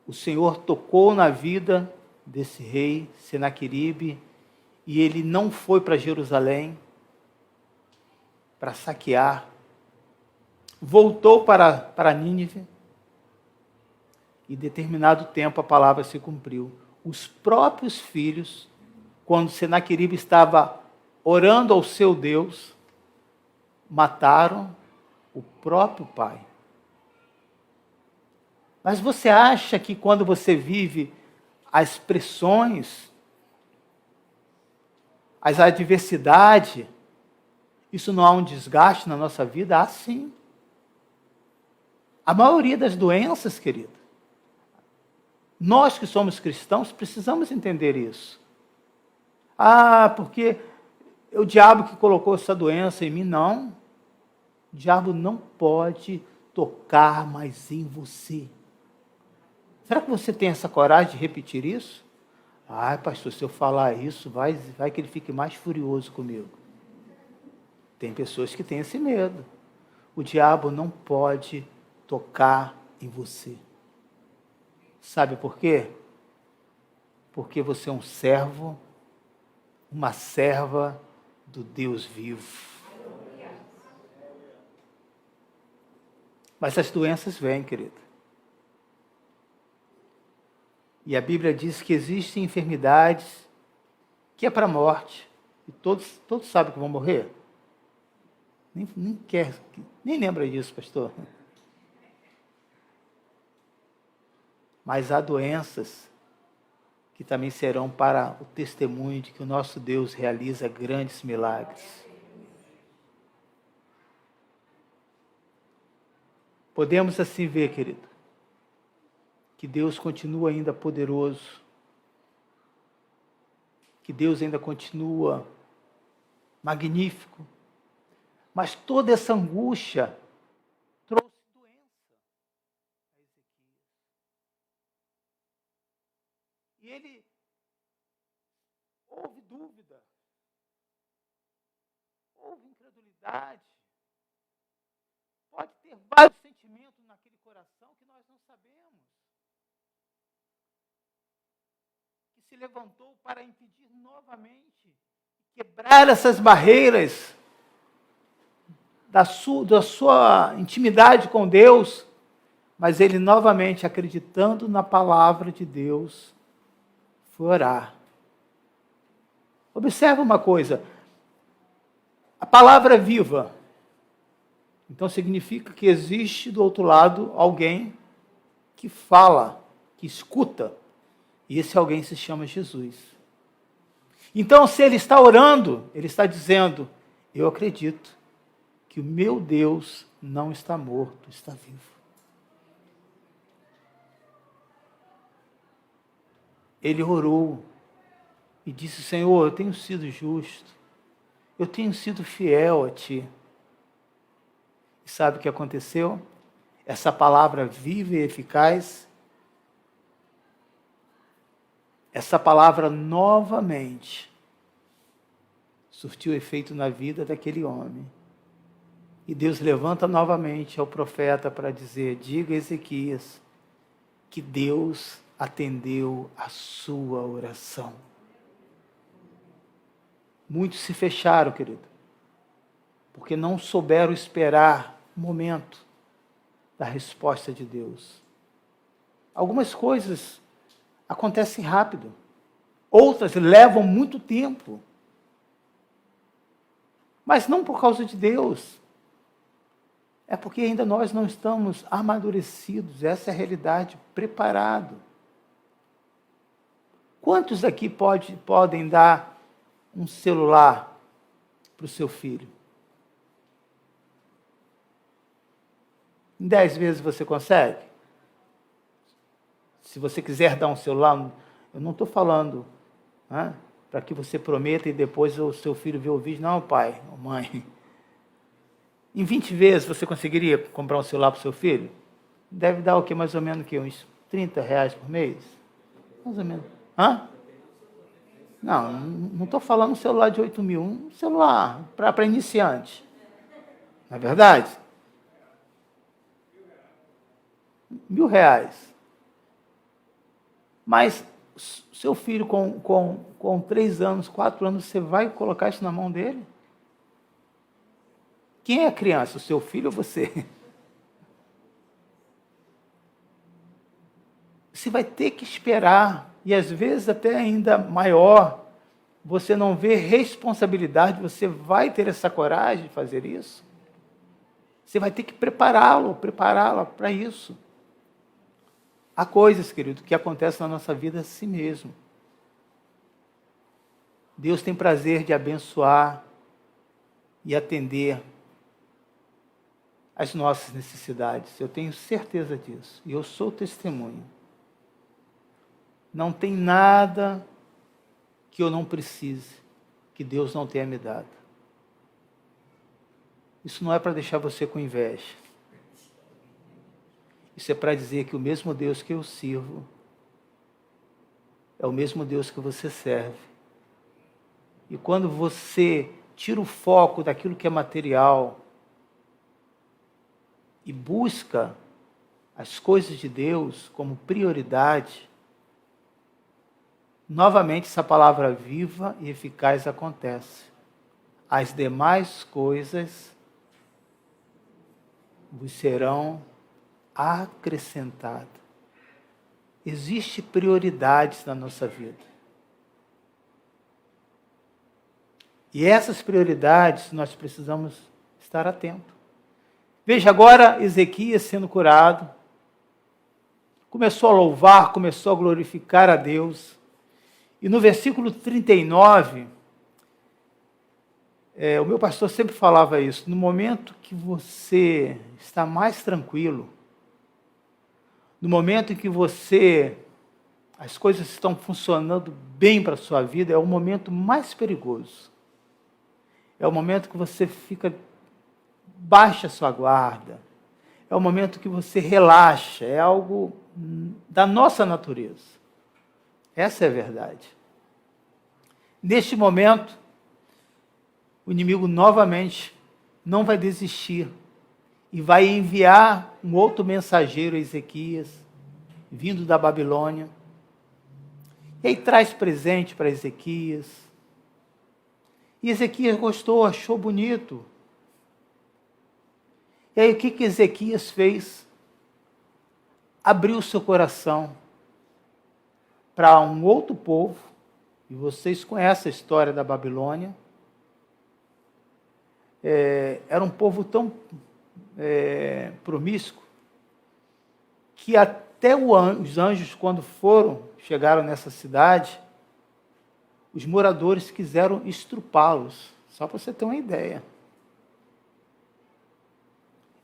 O Senhor tocou na vida desse rei, Senaqueribe, e ele não foi para Jerusalém para saquear. Voltou para Nínive, e em determinado tempo a palavra se cumpriu. Os próprios filhos, quando Senaqueribe estava orando ao seu Deus, mataram o próprio pai. Mas você acha que quando você vive as pressões, as adversidades, isso não há um desgaste na nossa vida? Há sim. A maioria das doenças, querido, nós que somos cristãos precisamos entender isso. Porque é o diabo que colocou essa doença em mim. Não. O diabo não pode tocar mais em você. Será que você tem essa coragem de repetir isso? Pastor, se eu falar isso, vai que ele fique mais furioso comigo. Tem pessoas que têm esse medo. O diabo não pode tocar em você. Sabe por quê? Porque você é um servo, uma serva do Deus vivo. Mas as doenças vêm, querido. E a Bíblia diz que existem enfermidades que é para a morte. E todos sabem que vão morrer. Nem lembra disso, pastor. Mas há doenças que também serão para o testemunho de que o nosso Deus realiza grandes milagres. Podemos assim ver, querido, que Deus continua ainda poderoso, que Deus ainda continua magnífico, mas toda essa angústia trouxe doença a Ezequias. E ele houve dúvida, houve incredulidade, pode ter vários sentimentos naquele coração que nós não sabemos, que se levantou para impedir novamente, quebrar essas barreiras da sua intimidade com Deus, mas ele novamente, acreditando na palavra de Deus, foi orar. Observa uma coisa, a palavra é viva, então significa que existe do outro lado alguém que fala, que escuta, e esse alguém se chama Jesus. Então, se ele está orando, ele está dizendo: eu acredito que o meu Deus não está morto, está vivo. Ele orou e disse: Senhor, eu tenho sido justo, eu tenho sido fiel a Ti. E sabe o que aconteceu? Essa palavra viva e eficaz, essa palavra novamente surtiu efeito na vida daquele homem. E Deus levanta novamente ao profeta para dizer: diga a Ezequias que Deus atendeu a sua oração. Muitos se fecharam, querido, porque não souberam esperar o momento da resposta de Deus. Algumas coisas acontecem rápido, outras levam muito tempo, mas não por causa de Deus, é porque ainda nós não estamos amadurecidos, essa é a realidade, preparado. Quantos aqui podem dar um celular para o seu filho? Em 10 vezes você consegue? Se você quiser dar um celular, eu não estou falando, né, para que você prometa e depois o seu filho vê o vídeo. Não, pai, mãe. Em 20 vezes você conseguiria comprar um celular para o seu filho? Deve dar o quê? Mais ou menos que uns R$30 por mês? Mais ou menos. Hã? Não estou falando um celular de 8 mil. Um celular para iniciante. Não é verdade? R$1.000. Mas seu filho com 3 anos, 4 anos, você vai colocar isso na mão dele? Quem é a criança? O seu filho ou você? Você vai ter que esperar, e às vezes até ainda maior, você não vê responsabilidade, você vai ter essa coragem de fazer isso? Você vai ter que prepará-la para isso. Há coisas, querido, que acontecem na nossa vida assim mesmo. Deus tem prazer de abençoar e atender as nossas necessidades. Eu tenho certeza disso. E eu sou testemunho. Não tem nada que eu não precise, que Deus não tenha me dado. Isso não é para deixar você com inveja. Isso é para dizer que o mesmo Deus que eu sirvo é o mesmo Deus que você serve. E quando você tira o foco daquilo que é material e busca as coisas de Deus como prioridade, novamente essa palavra viva e eficaz acontece. As demais coisas vos serão acrescentadas. Existem prioridades na nossa vida. E essas prioridades nós precisamos estar atentos. Veja agora Ezequias sendo curado. Começou a louvar, começou a glorificar a Deus. E no versículo 39, o meu pastor sempre falava isso. No momento que você está mais tranquilo, no momento em que as coisas estão funcionando bem para a sua vida, é o momento mais perigoso. É o momento que você baixa a sua guarda. É o momento que você relaxa. É algo da nossa natureza. Essa é a verdade. Neste momento, o inimigo novamente não vai desistir e vai enviar um outro mensageiro a Ezequias, vindo da Babilônia. E aí traz presente para Ezequias. E Ezequias gostou, achou bonito. E aí o que Ezequias fez? Abriu seu coração para um outro povo, e vocês conhecem a história da Babilônia. Era um povo tão promíscuo, que até os anjos, quando chegaram nessa cidade, os moradores quiseram estrupá-los, só para você ter uma ideia.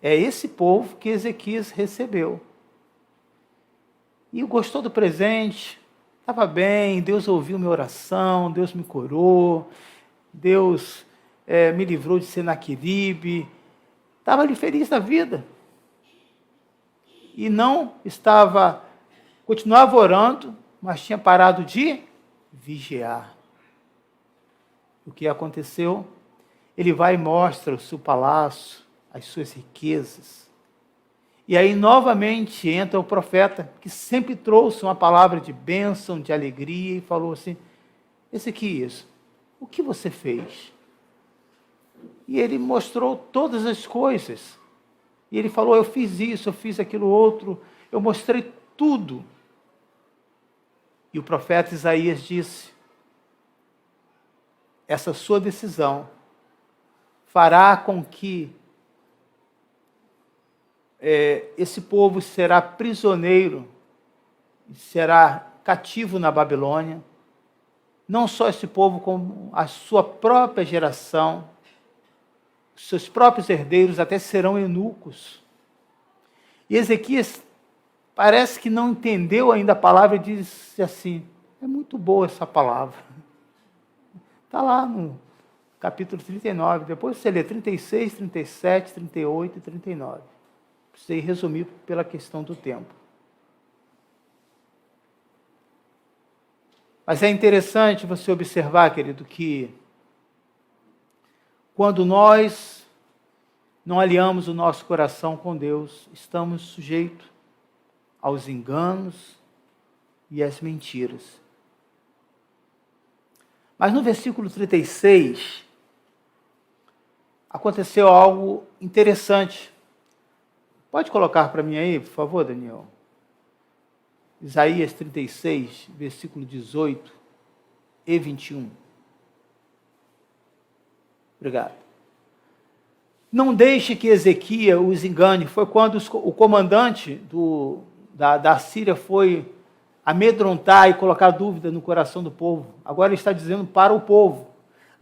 É esse povo que Ezequias recebeu. E gostou do presente, estava bem, Deus ouviu minha oração, Deus me curou, Deus me livrou de Senaqueribe, estava ali feliz da vida. E não continuava orando, mas tinha parado de vigiar. O que aconteceu? Ele vai e mostra o seu palácio, as suas riquezas. E aí novamente entra o profeta, que sempre trouxe uma palavra de bênção, de alegria, e falou assim: Ezequias, o que você fez? E ele mostrou todas as coisas. E ele falou: eu fiz isso, eu fiz aquilo outro, eu mostrei tudo. E o profeta Isaías disse: essa sua decisão fará com que esse povo será prisioneiro, será cativo na Babilônia, não só esse povo, como a sua própria geração, seus próprios herdeiros até serão eunucos. E Ezequias parece que não entendeu ainda a palavra e disse assim, é muito boa essa palavra. Está lá no capítulo 39, depois você lê 36, 37, 38 e 39. Precisei resumir pela questão do tempo. Mas é interessante você observar, querido, que quando nós não alinhamos o nosso coração com Deus, estamos sujeitos aos enganos e às mentiras. Mas no versículo 36, aconteceu algo interessante. Pode colocar para mim aí, por favor, Daniel? Isaías 36, versículo 18 e 21. Obrigado. Não deixe que Ezequias os engane. Foi quando o comandante da Síria foi amedrontar e colocar dúvida no coração do povo. Agora ele está dizendo para o povo.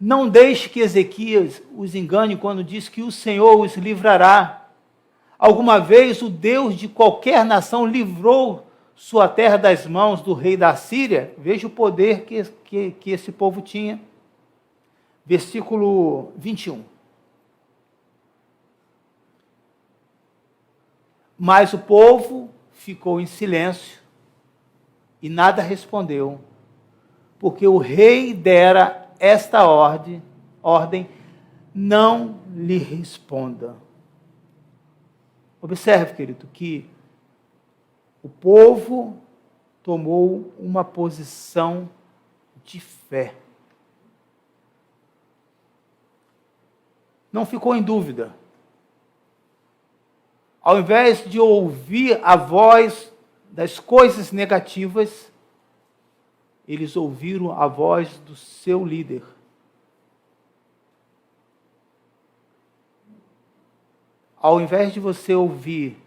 Não deixe que Ezequias os engane quando diz que o Senhor os livrará. Alguma vez o Deus de qualquer nação livrou sua terra das mãos do rei da Síria? Veja o poder que esse povo tinha. Versículo 21. Mas o povo ficou em silêncio e nada respondeu, porque o rei dera esta ordem, não lhe responda. Observe, querido, que o povo tomou uma posição de fé. Não ficou em dúvida. Ao invés de ouvir a voz das coisas negativas, eles ouviram a voz do seu líder. Ao invés de você ouvir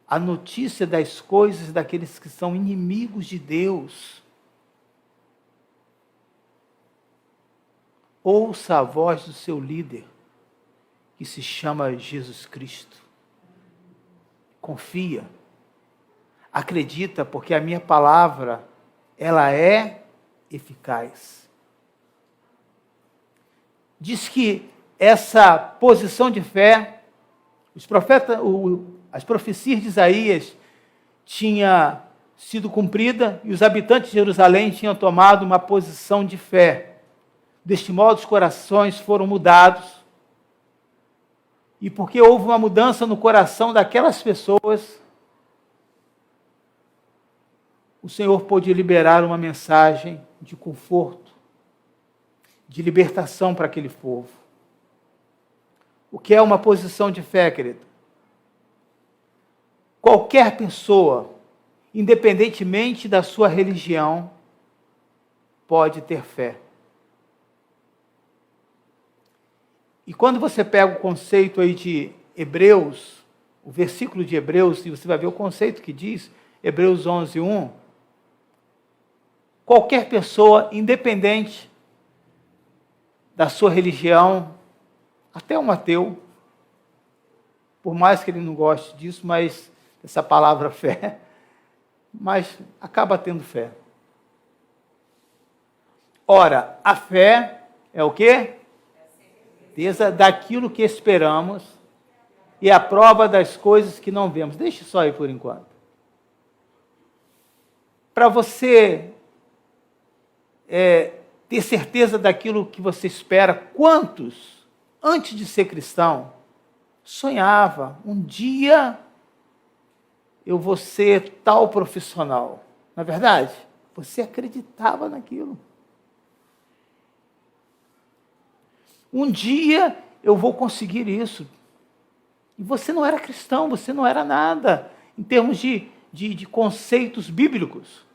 a notícia das coisas daqueles que são inimigos de Deus, ouça a voz do seu líder, que se chama Jesus Cristo. Confia, acredita, porque a minha palavra, ela é eficaz. Diz que essa posição de fé, as profecias de Isaías tinha sido cumprida e os habitantes de Jerusalém tinham tomado uma posição de fé. Deste modo, os corações foram mudados. E porque houve uma mudança no coração daquelas pessoas, o Senhor pôde liberar uma mensagem de conforto, de libertação para aquele povo. O que é uma posição de fé, querido? Qualquer pessoa, independentemente da sua religião, pode ter fé. E quando você pega o conceito aí de Hebreus, o versículo de Hebreus, e você vai ver o conceito que diz, Hebreus 11:1, qualquer pessoa, independente da sua religião, até um ateu, por mais que ele não goste disso, mas essa palavra fé, mas acaba tendo fé. Ora, a fé é o quê? Certeza daquilo que esperamos e a prova das coisas que não vemos. Deixe só aí por enquanto. Para você ter certeza daquilo que você espera, quantos, antes de ser cristão, sonhava, um dia eu vou ser tal profissional? Não é verdade? Você acreditava naquilo. Um dia eu vou conseguir isso. E você não era cristão, você não era nada, em termos de conceitos bíblicos.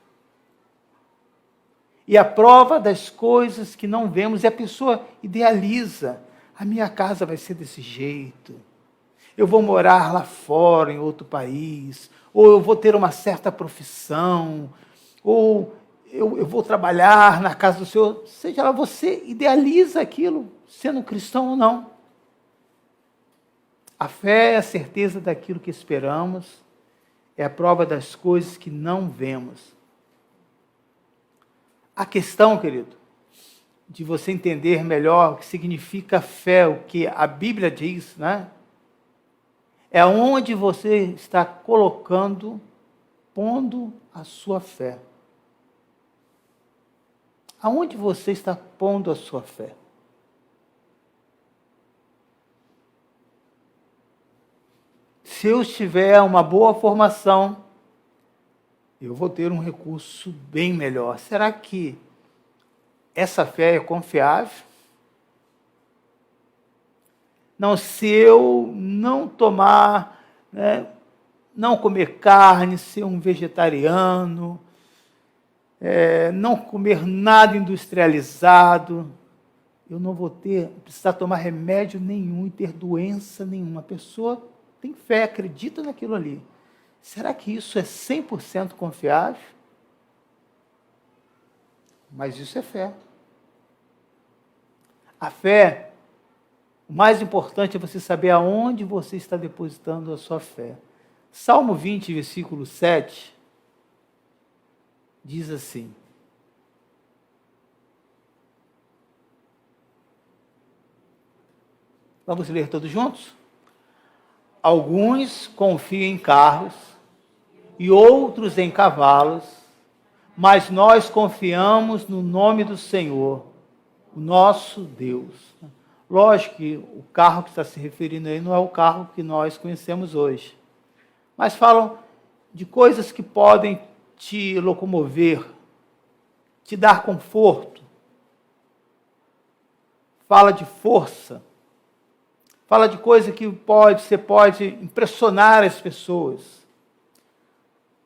E a prova das coisas que não vemos, e a pessoa idealiza, a minha casa vai ser desse jeito, eu vou morar lá fora, em outro país, ou eu vou ter uma certa profissão, ou eu vou trabalhar na casa do Senhor, seja lá, você idealiza aquilo, sendo cristão ou não. A fé é a certeza daquilo que esperamos, é a prova das coisas que não vemos. A questão, querido, de você entender melhor o que significa fé, o que a Bíblia diz, né? É onde você está pondo a sua fé. Aonde você está pondo a sua fé? Se eu tiver uma boa formação, eu vou ter um recurso bem melhor. Será que essa fé é confiável? Não, se eu não tomar, né, não comer carne, ser um vegetariano, não comer nada industrializado, eu não vou precisar tomar remédio nenhum e ter doença nenhuma. A pessoa tem fé, acredita naquilo ali. Será que isso é 100% confiável? Mas isso é fé. A fé, o mais importante é você saber aonde você está depositando a sua fé. Salmo 20, versículo 7, diz assim: vamos ler todos juntos? Alguns confiam em carros e outros em cavalos, mas nós confiamos no nome do Senhor, o nosso Deus. Lógico que o carro que está se referindo aí não é o carro que nós conhecemos hoje, mas falam de coisas que podem te locomover, te dar conforto, fala de força, fala de coisa que você pode impressionar as pessoas.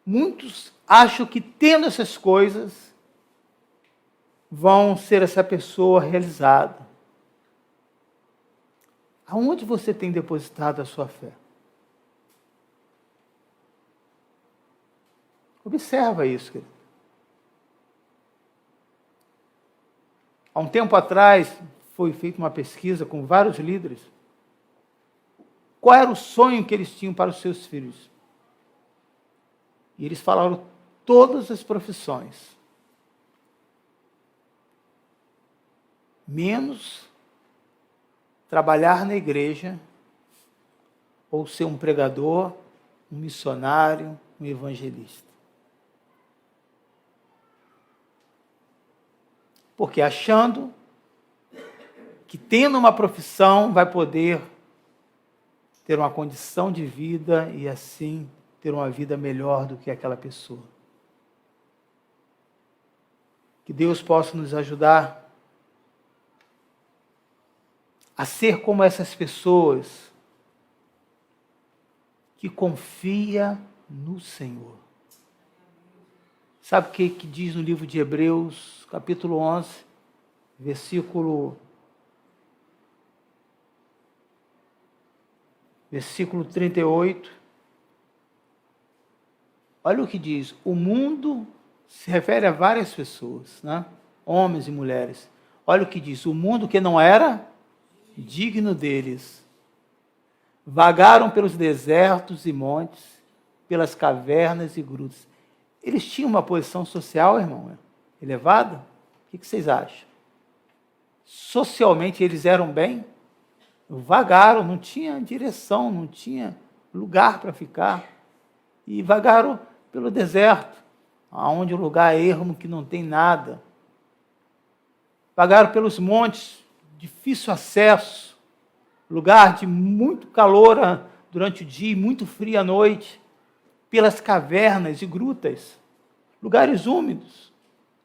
Muitos acham que tendo essas coisas vão ser essa pessoa realizada. Aonde você tem depositado a sua fé? Observa isso, querido. Há um tempo atrás, foi feita uma pesquisa com vários líderes. Qual era o sonho que eles tinham para os seus filhos? E eles falaram todas as profissões, menos trabalhar na igreja, ou ser um pregador, um missionário, um evangelista. Porque achando que tendo uma profissão vai poder ter uma condição de vida e assim ter uma vida melhor do que aquela pessoa. Que Deus possa nos ajudar a ser como essas pessoas que confia no Senhor. Sabe o que diz no livro de Hebreus, capítulo 11, versículo 38. Olha o que diz: o mundo se refere a várias pessoas, né? Homens e mulheres. Olha o que diz: o mundo que não era digno deles, vagaram pelos desertos e montes, pelas cavernas e grutas. Eles tinham uma posição social, irmão, elevada? O que vocês acham? Socialmente eles eram bem? Vagaram, não tinha direção, não tinha lugar para ficar. E vagaram pelo deserto, onde o lugar é ermo, que não tem nada. Vagaram pelos montes, difícil acesso, lugar de muito calor durante o dia e muito frio à noite, pelas cavernas e grutas, lugares úmidos,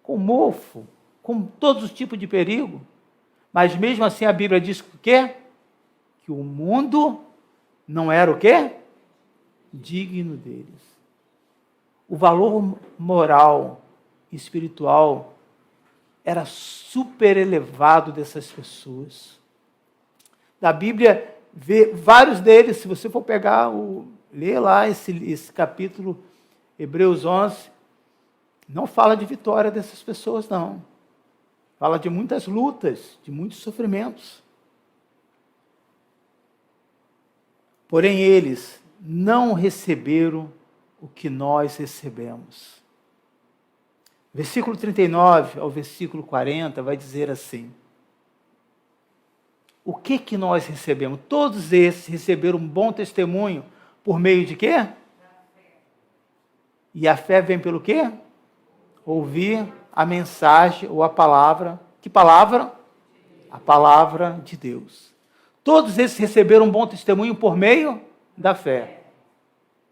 com mofo, com todos os tipos de perigo. Mas mesmo assim a Bíblia diz o quê? Que o mundo não era o quê? Digno deles. O valor moral e espiritual era super elevado dessas pessoas. Na Bíblia, vê vários deles, se você for pegar, ler lá esse capítulo, Hebreus 11, não fala de vitória dessas pessoas, não. Fala de muitas lutas, de muitos sofrimentos. Porém, eles não receberam o que nós recebemos. Versículo 39 ao versículo 40 vai dizer assim: o que nós recebemos? Todos esses receberam um bom testemunho por meio de quê? E a fé vem pelo quê? Ouvir a mensagem ou a palavra. Que palavra? A palavra de Deus. Todos esses receberam um bom testemunho por meio da fé.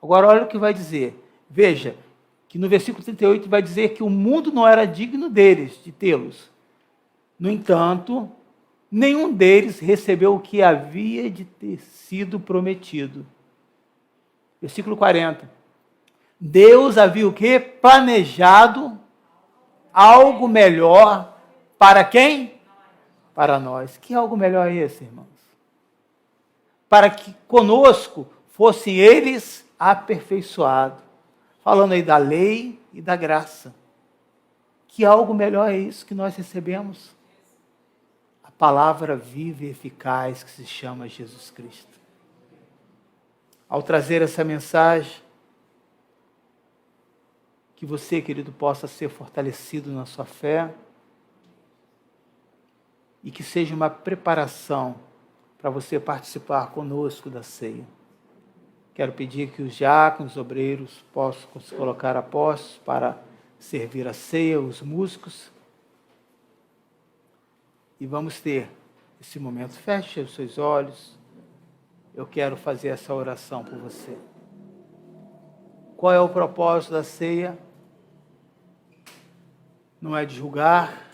Agora olha o que vai dizer. Veja, que no versículo 38 vai dizer que o mundo não era digno deles, de tê-los. No entanto, nenhum deles recebeu o que havia de ter sido prometido. Versículo 40. Deus havia o quê? Planejado algo melhor para quem? Para nós. Que algo melhor é esse, irmãos? Para que conosco fossem eles aperfeiçoados. Falando aí da lei e da graça. Que algo melhor é isso que nós recebemos? A palavra viva e eficaz que se chama Jesus Cristo. Ao trazer essa mensagem, que você, querido, possa ser fortalecido na sua fé e que seja uma preparação para você participar conosco da ceia. Quero pedir que os diáconos, os obreiros, possam se colocar a postos para servir a ceia, os músicos. E vamos ter esse momento. Feche os seus olhos. Eu quero fazer essa oração por você. Qual é o propósito da ceia? Não é de julgar,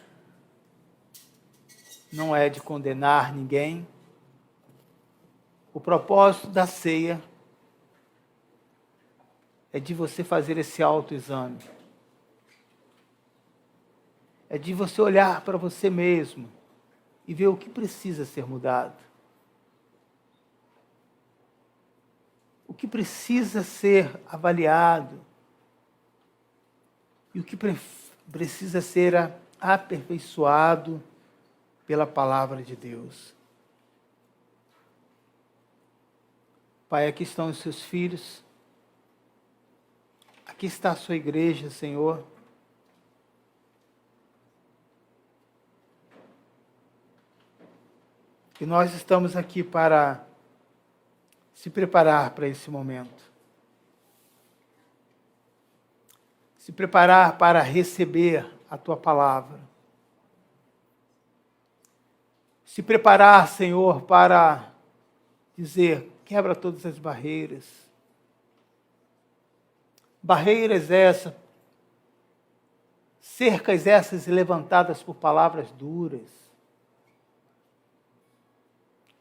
não é de condenar ninguém. O propósito da ceia é de você fazer esse autoexame. É de você olhar para você mesmo e ver o que precisa ser mudado. O que precisa ser avaliado. E o que precisa ser aperfeiçoado pela palavra de Deus. Pai, aqui estão os seus filhos. Aqui está a sua igreja, Senhor. E nós estamos aqui para se preparar para esse momento. Se preparar para receber a tua palavra. Se preparar, Senhor, para dizer: quebra todas as barreiras. Barreiras essas, cercas essas levantadas por palavras duras.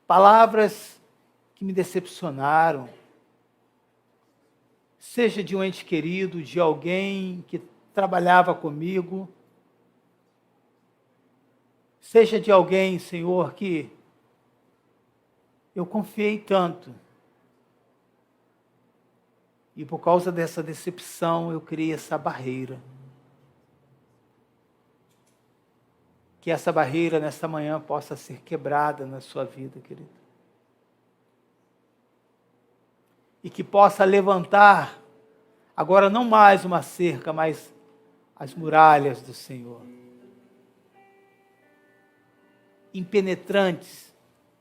Palavras que me decepcionaram. Seja de um ente querido, de alguém que trabalhava comigo. Seja de alguém, Senhor, que eu confiei tanto. E por causa dessa decepção, eu criei essa barreira. Que essa barreira, nessa manhã, possa ser quebrada na sua vida, querido. E que possa levantar, agora não mais uma cerca, mas as muralhas do Senhor. Impenetrantes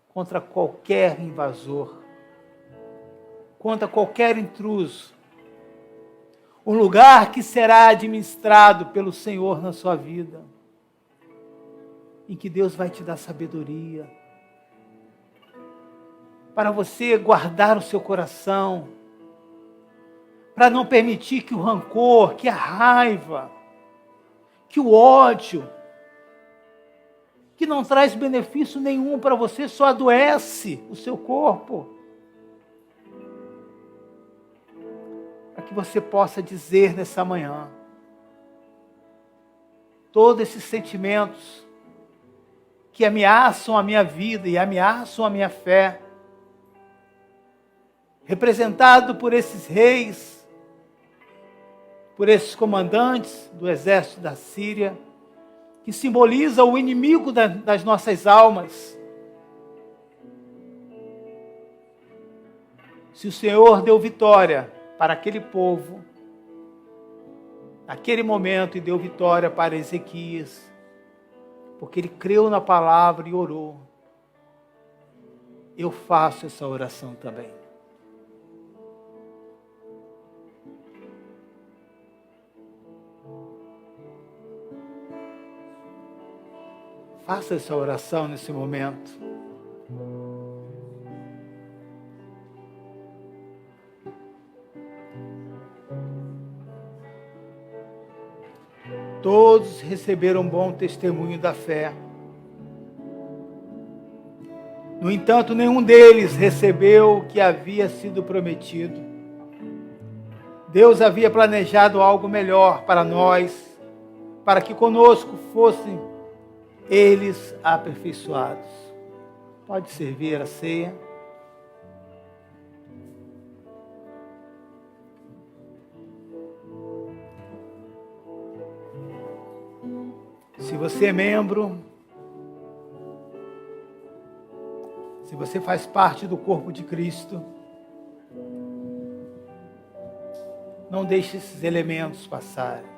contra qualquer invasor, contra qualquer intruso. Um lugar que será administrado pelo Senhor na sua vida, em que Deus vai te dar sabedoria, para você guardar o seu coração, para não permitir que o rancor, que a raiva, que o ódio, que não traz benefício nenhum para você, só adoece o seu corpo. Para que você possa dizer nessa manhã, todos esses sentimentos que ameaçam a minha vida e ameaçam a minha fé, representado por esses reis, por esses comandantes do exército da Síria, que simboliza o inimigo das nossas almas. Se o Senhor deu vitória para aquele povo, naquele momento, e deu vitória para Ezequias, porque ele creu na palavra e orou, eu faço essa oração também. Faça essa oração nesse momento. Todos receberam bom testemunho da fé. No entanto, nenhum deles recebeu o que havia sido prometido. Deus havia planejado algo melhor para nós, para que conosco fossem eles aperfeiçoados. Pode servir a ceia. Se você é membro, se você faz parte do corpo de Cristo, não deixe esses elementos passarem.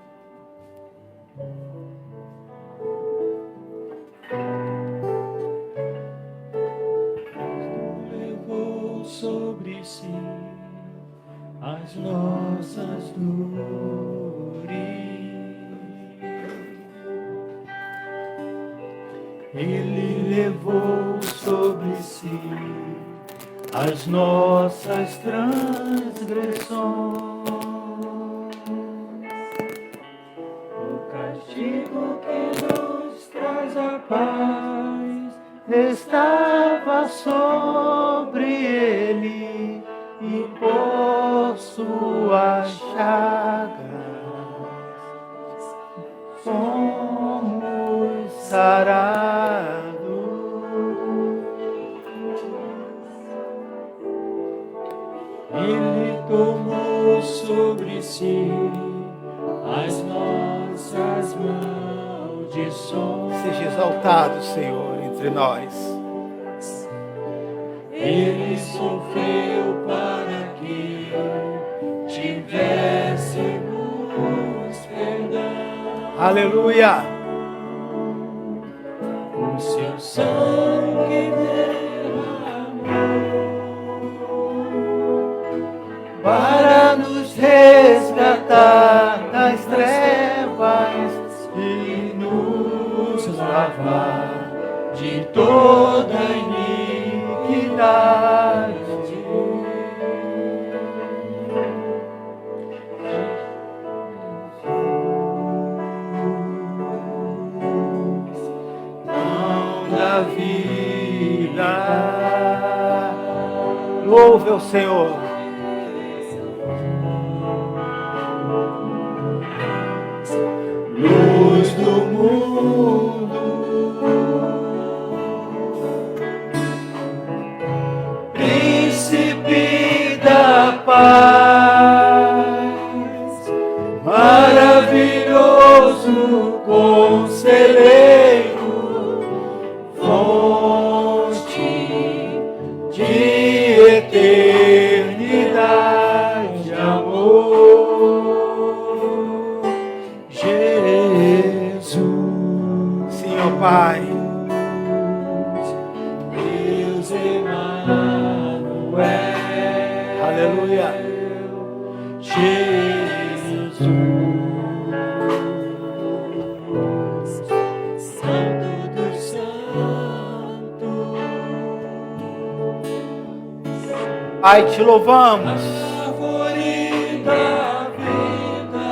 Levou sobre si as nossas dores. Ele levou sobre si as nossas transgressões. O castigo que nos traz a paz estava sobre ele, e por suas chagas somos sarados. Ele tomou sobre si as nossas maldições. Seja exaltado, Senhor, entre nós. Ele sofreu para que tivéssemos perdão. Aleluia! O seu sangue derramou Para nos resgatar das trevas e nos lavar de toda iniquidade. Pão da vida, louve ao Senhor. luz do mundo, príncipe da paz, maravilhoso conselheiro, fonte de eternidade, amor. Pai, Deus Emanuel, aleluia, Jesus, Santo dos Santos, Pai, te louvamos. árvore da vida,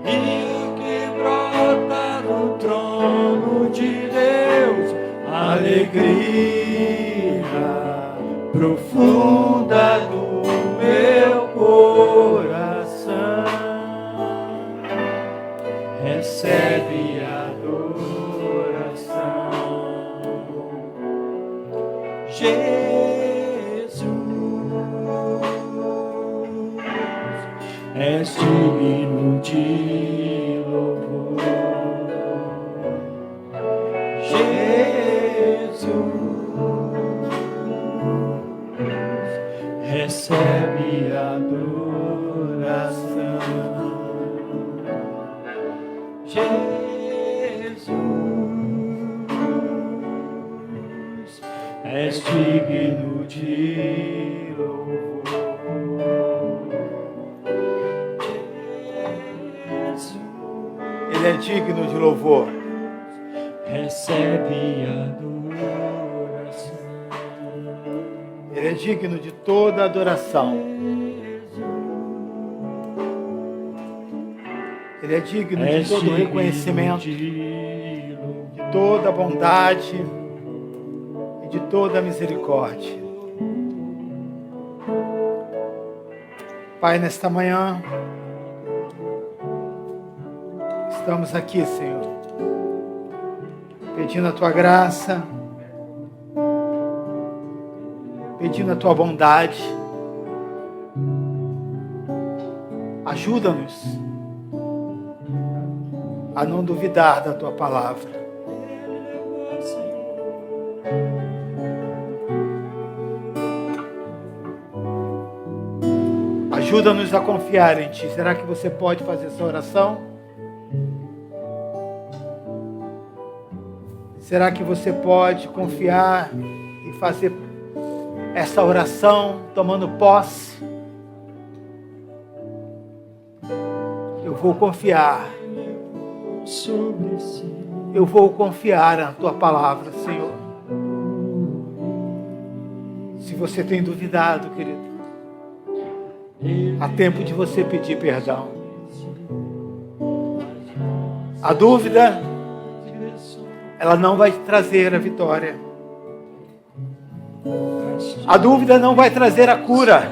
rio que brota do trono de Deus, alegria profunda do meu coração, recebe adoração. Jesus és digno de louvor. Jesus, recebe adoração. Jesus, és digno de louvor. Jesus, Ele é digno de louvor. recebe adoração. Ele é digno de toda adoração. Ele é digno de És todo digno reconhecimento, de de louvor. toda bondade e de toda misericórdia. Pai, nesta manhã, estamos aqui, Senhor, pedindo a Tua graça, pedindo a Tua bondade. Ajuda-nos a não duvidar da Tua palavra. Ajuda-nos a confiar em Ti. Será que você pode fazer essa oração? Será que você pode confiar e fazer essa oração tomando posse? Eu vou confiar. Sobre si, Eu vou confiar na Tua palavra, Senhor. Se você tem duvidado, querido, há tempo de você pedir perdão. A dúvida, ela não vai trazer a vitória. A dúvida não vai trazer a cura.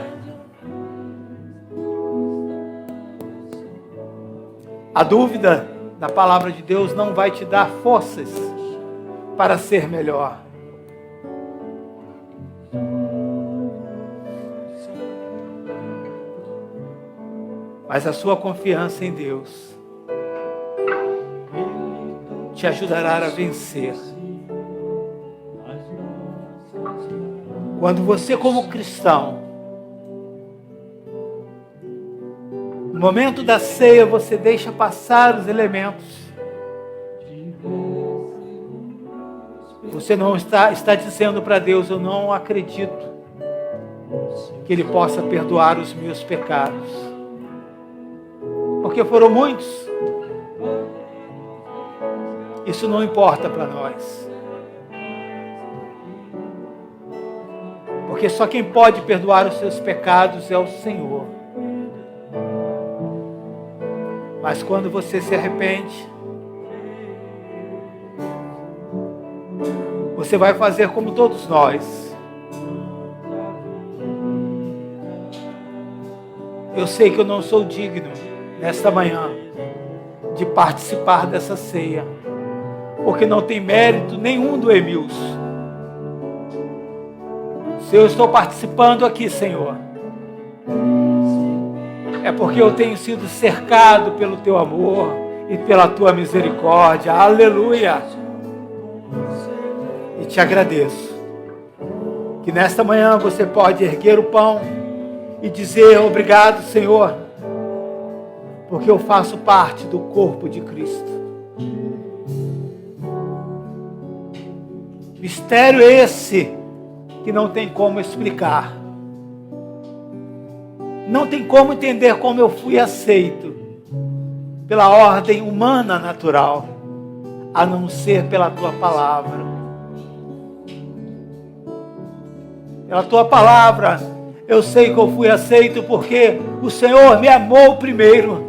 A dúvida da palavra de Deus não vai te dar forças para ser melhor. Mas a sua confiança em Deus te ajudará a vencer. Quando você, como cristão, no momento da ceia, você deixa passar os elementos. Você não está dizendo para Deus: eu não acredito que Ele possa perdoar os meus pecados. Porque foram muitos. Isso não importa para nós. Porque só quem pode perdoar os seus pecados é o Senhor. Mas quando você se arrepende, você vai fazer como todos nós. Eu sei que eu não sou digno, nesta manhã, de participar dessa ceia, porque não tem mérito nenhum do Emilson. Se eu estou participando aqui, Senhor, é porque eu tenho sido cercado pelo Teu amor e pela Tua misericórdia. Aleluia! E te agradeço que nesta manhã você pode erguer o pão e dizer: obrigado, Senhor, porque eu faço parte do corpo de Cristo. Mistério esse que não tem como explicar. Não tem como entender como eu fui aceito pela ordem humana natural, a não ser pela Tua palavra. Pela Tua palavra, eu sei que eu fui aceito porque o Senhor me amou primeiro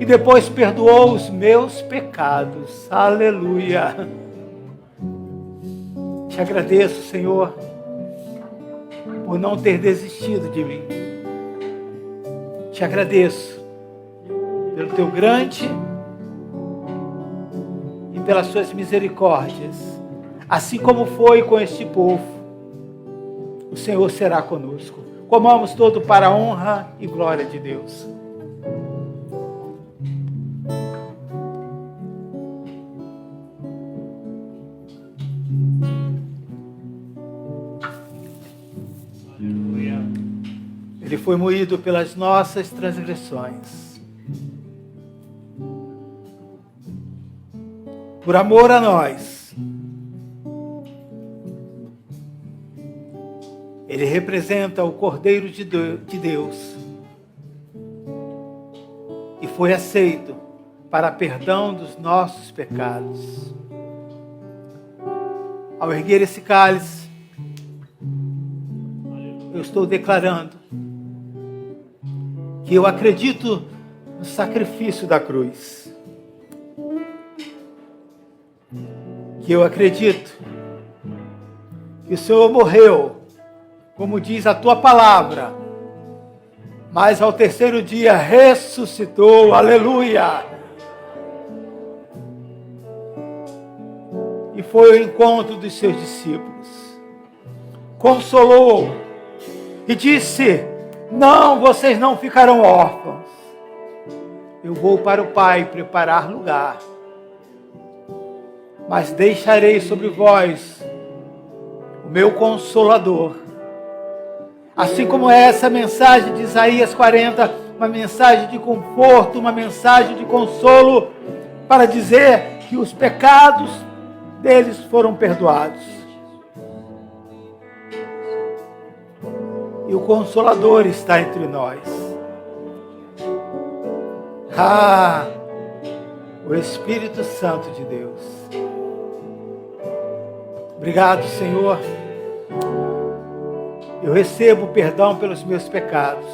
e depois perdoou os meus pecados. Aleluia! Te agradeço, Senhor, por não ter desistido de mim. Te agradeço pelo Teu grande e pelas Suas misericórdias. Assim como foi com este povo, o Senhor será conosco. Comamos todo para a honra e glória de Deus. Ele foi moído pelas nossas transgressões. Por amor a nós, Ele representa o Cordeiro de Deus e foi aceito para perdão dos nossos pecados. Ao erguer esse cálice, eu estou declarando que eu acredito no sacrifício da cruz. Que eu acredito que o Senhor morreu, como diz a tua palavra, mas ao terceiro dia ressuscitou, aleluia! E foi ao encontro dos seus discípulos, consolou e disse: não, vocês não ficarão órfãos, eu vou para o Pai preparar lugar, mas deixarei sobre vós o meu Consolador. Assim como essa mensagem de Isaías 40, uma mensagem de conforto, uma mensagem de consolo, para dizer que os pecados deles foram perdoados. E o Consolador está entre nós. O Espírito Santo de Deus. Obrigado, Senhor. Eu recebo perdão pelos meus pecados.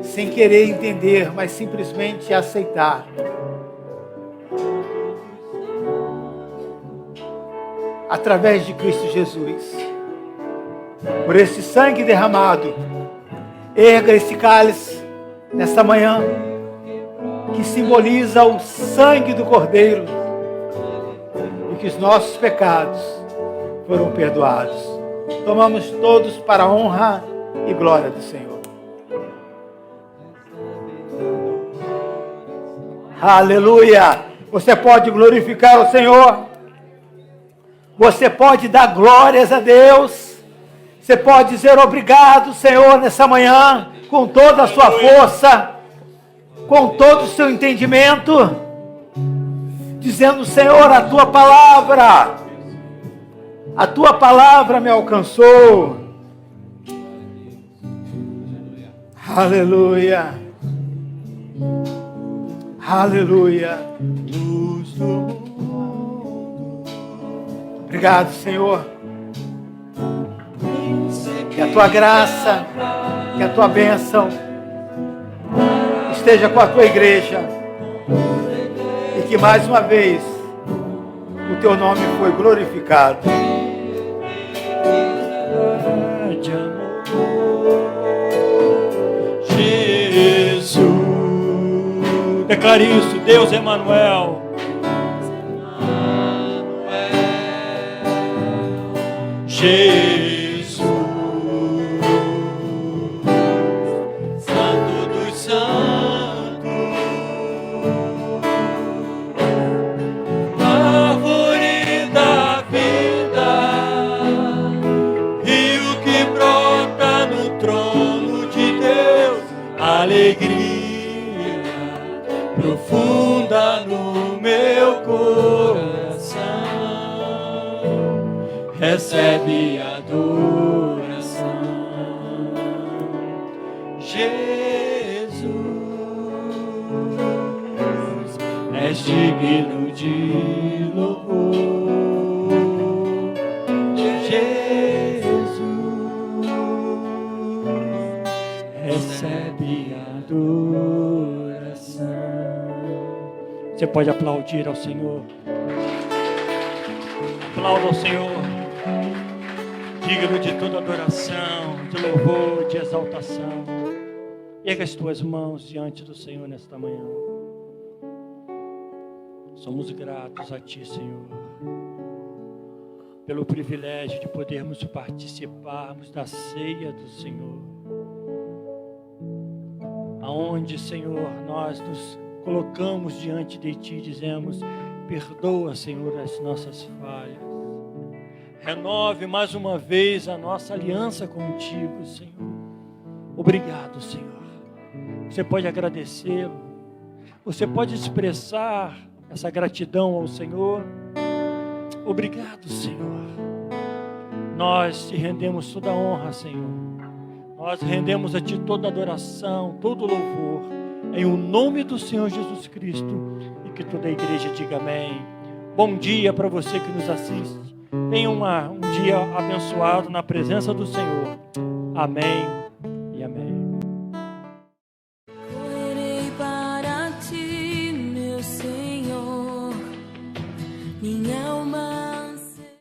Sem querer entender, mas simplesmente aceitar. Através de Cristo Jesus. Por esse sangue derramado, erga esse cálice nesta manhã, que simboliza o sangue do Cordeiro, e que os nossos pecados foram perdoados. Tomamos todos para a honra e glória do Senhor. Aleluia! Você pode glorificar o Senhor. Você pode dar glórias a Deus. Você pode dizer obrigado, Senhor, nessa manhã, com toda a sua força, com todo o seu entendimento, dizendo: Senhor, a tua palavra me alcançou. Aleluia. Aleluia. Obrigado, Senhor. Que a tua graça, que a tua bênção esteja com a tua igreja. E que mais uma vez o teu nome foi glorificado. Jesus. Declare isso, Deus Emanuel. Jesus, Santo dos Santos, árvore da vida, rio que brota no trono de Deus, alegria profunda no meu coração. Recebe adoração, Jesus, és digno de louvor, Jesus, recebe adoração. Você pode aplaudir ao Senhor. Aplauda ao Senhor. Digno de toda adoração, de louvor, de exaltação. Erga as tuas mãos diante do Senhor nesta manhã. Somos gratos a Ti, Senhor. pelo privilégio de podermos participarmos da ceia do Senhor. Aonde, Senhor, nós nos colocamos diante de Ti e dizemos: perdoa, Senhor, as nossas falhas. Renove mais uma vez a nossa aliança contigo, Senhor. Obrigado, Senhor. Você pode agradecê-lo. Você pode expressar essa gratidão ao Senhor. Obrigado, Senhor. Nós te rendemos toda a honra, Senhor. Nós rendemos a Ti toda a adoração, todo o louvor, em o nome do Senhor Jesus Cristo, e que toda a igreja diga amém. Bom dia para você que nos assiste. Tenha um dia abençoado na presença do Senhor. Amém e amém. Correrei para Ti, meu Senhor, minha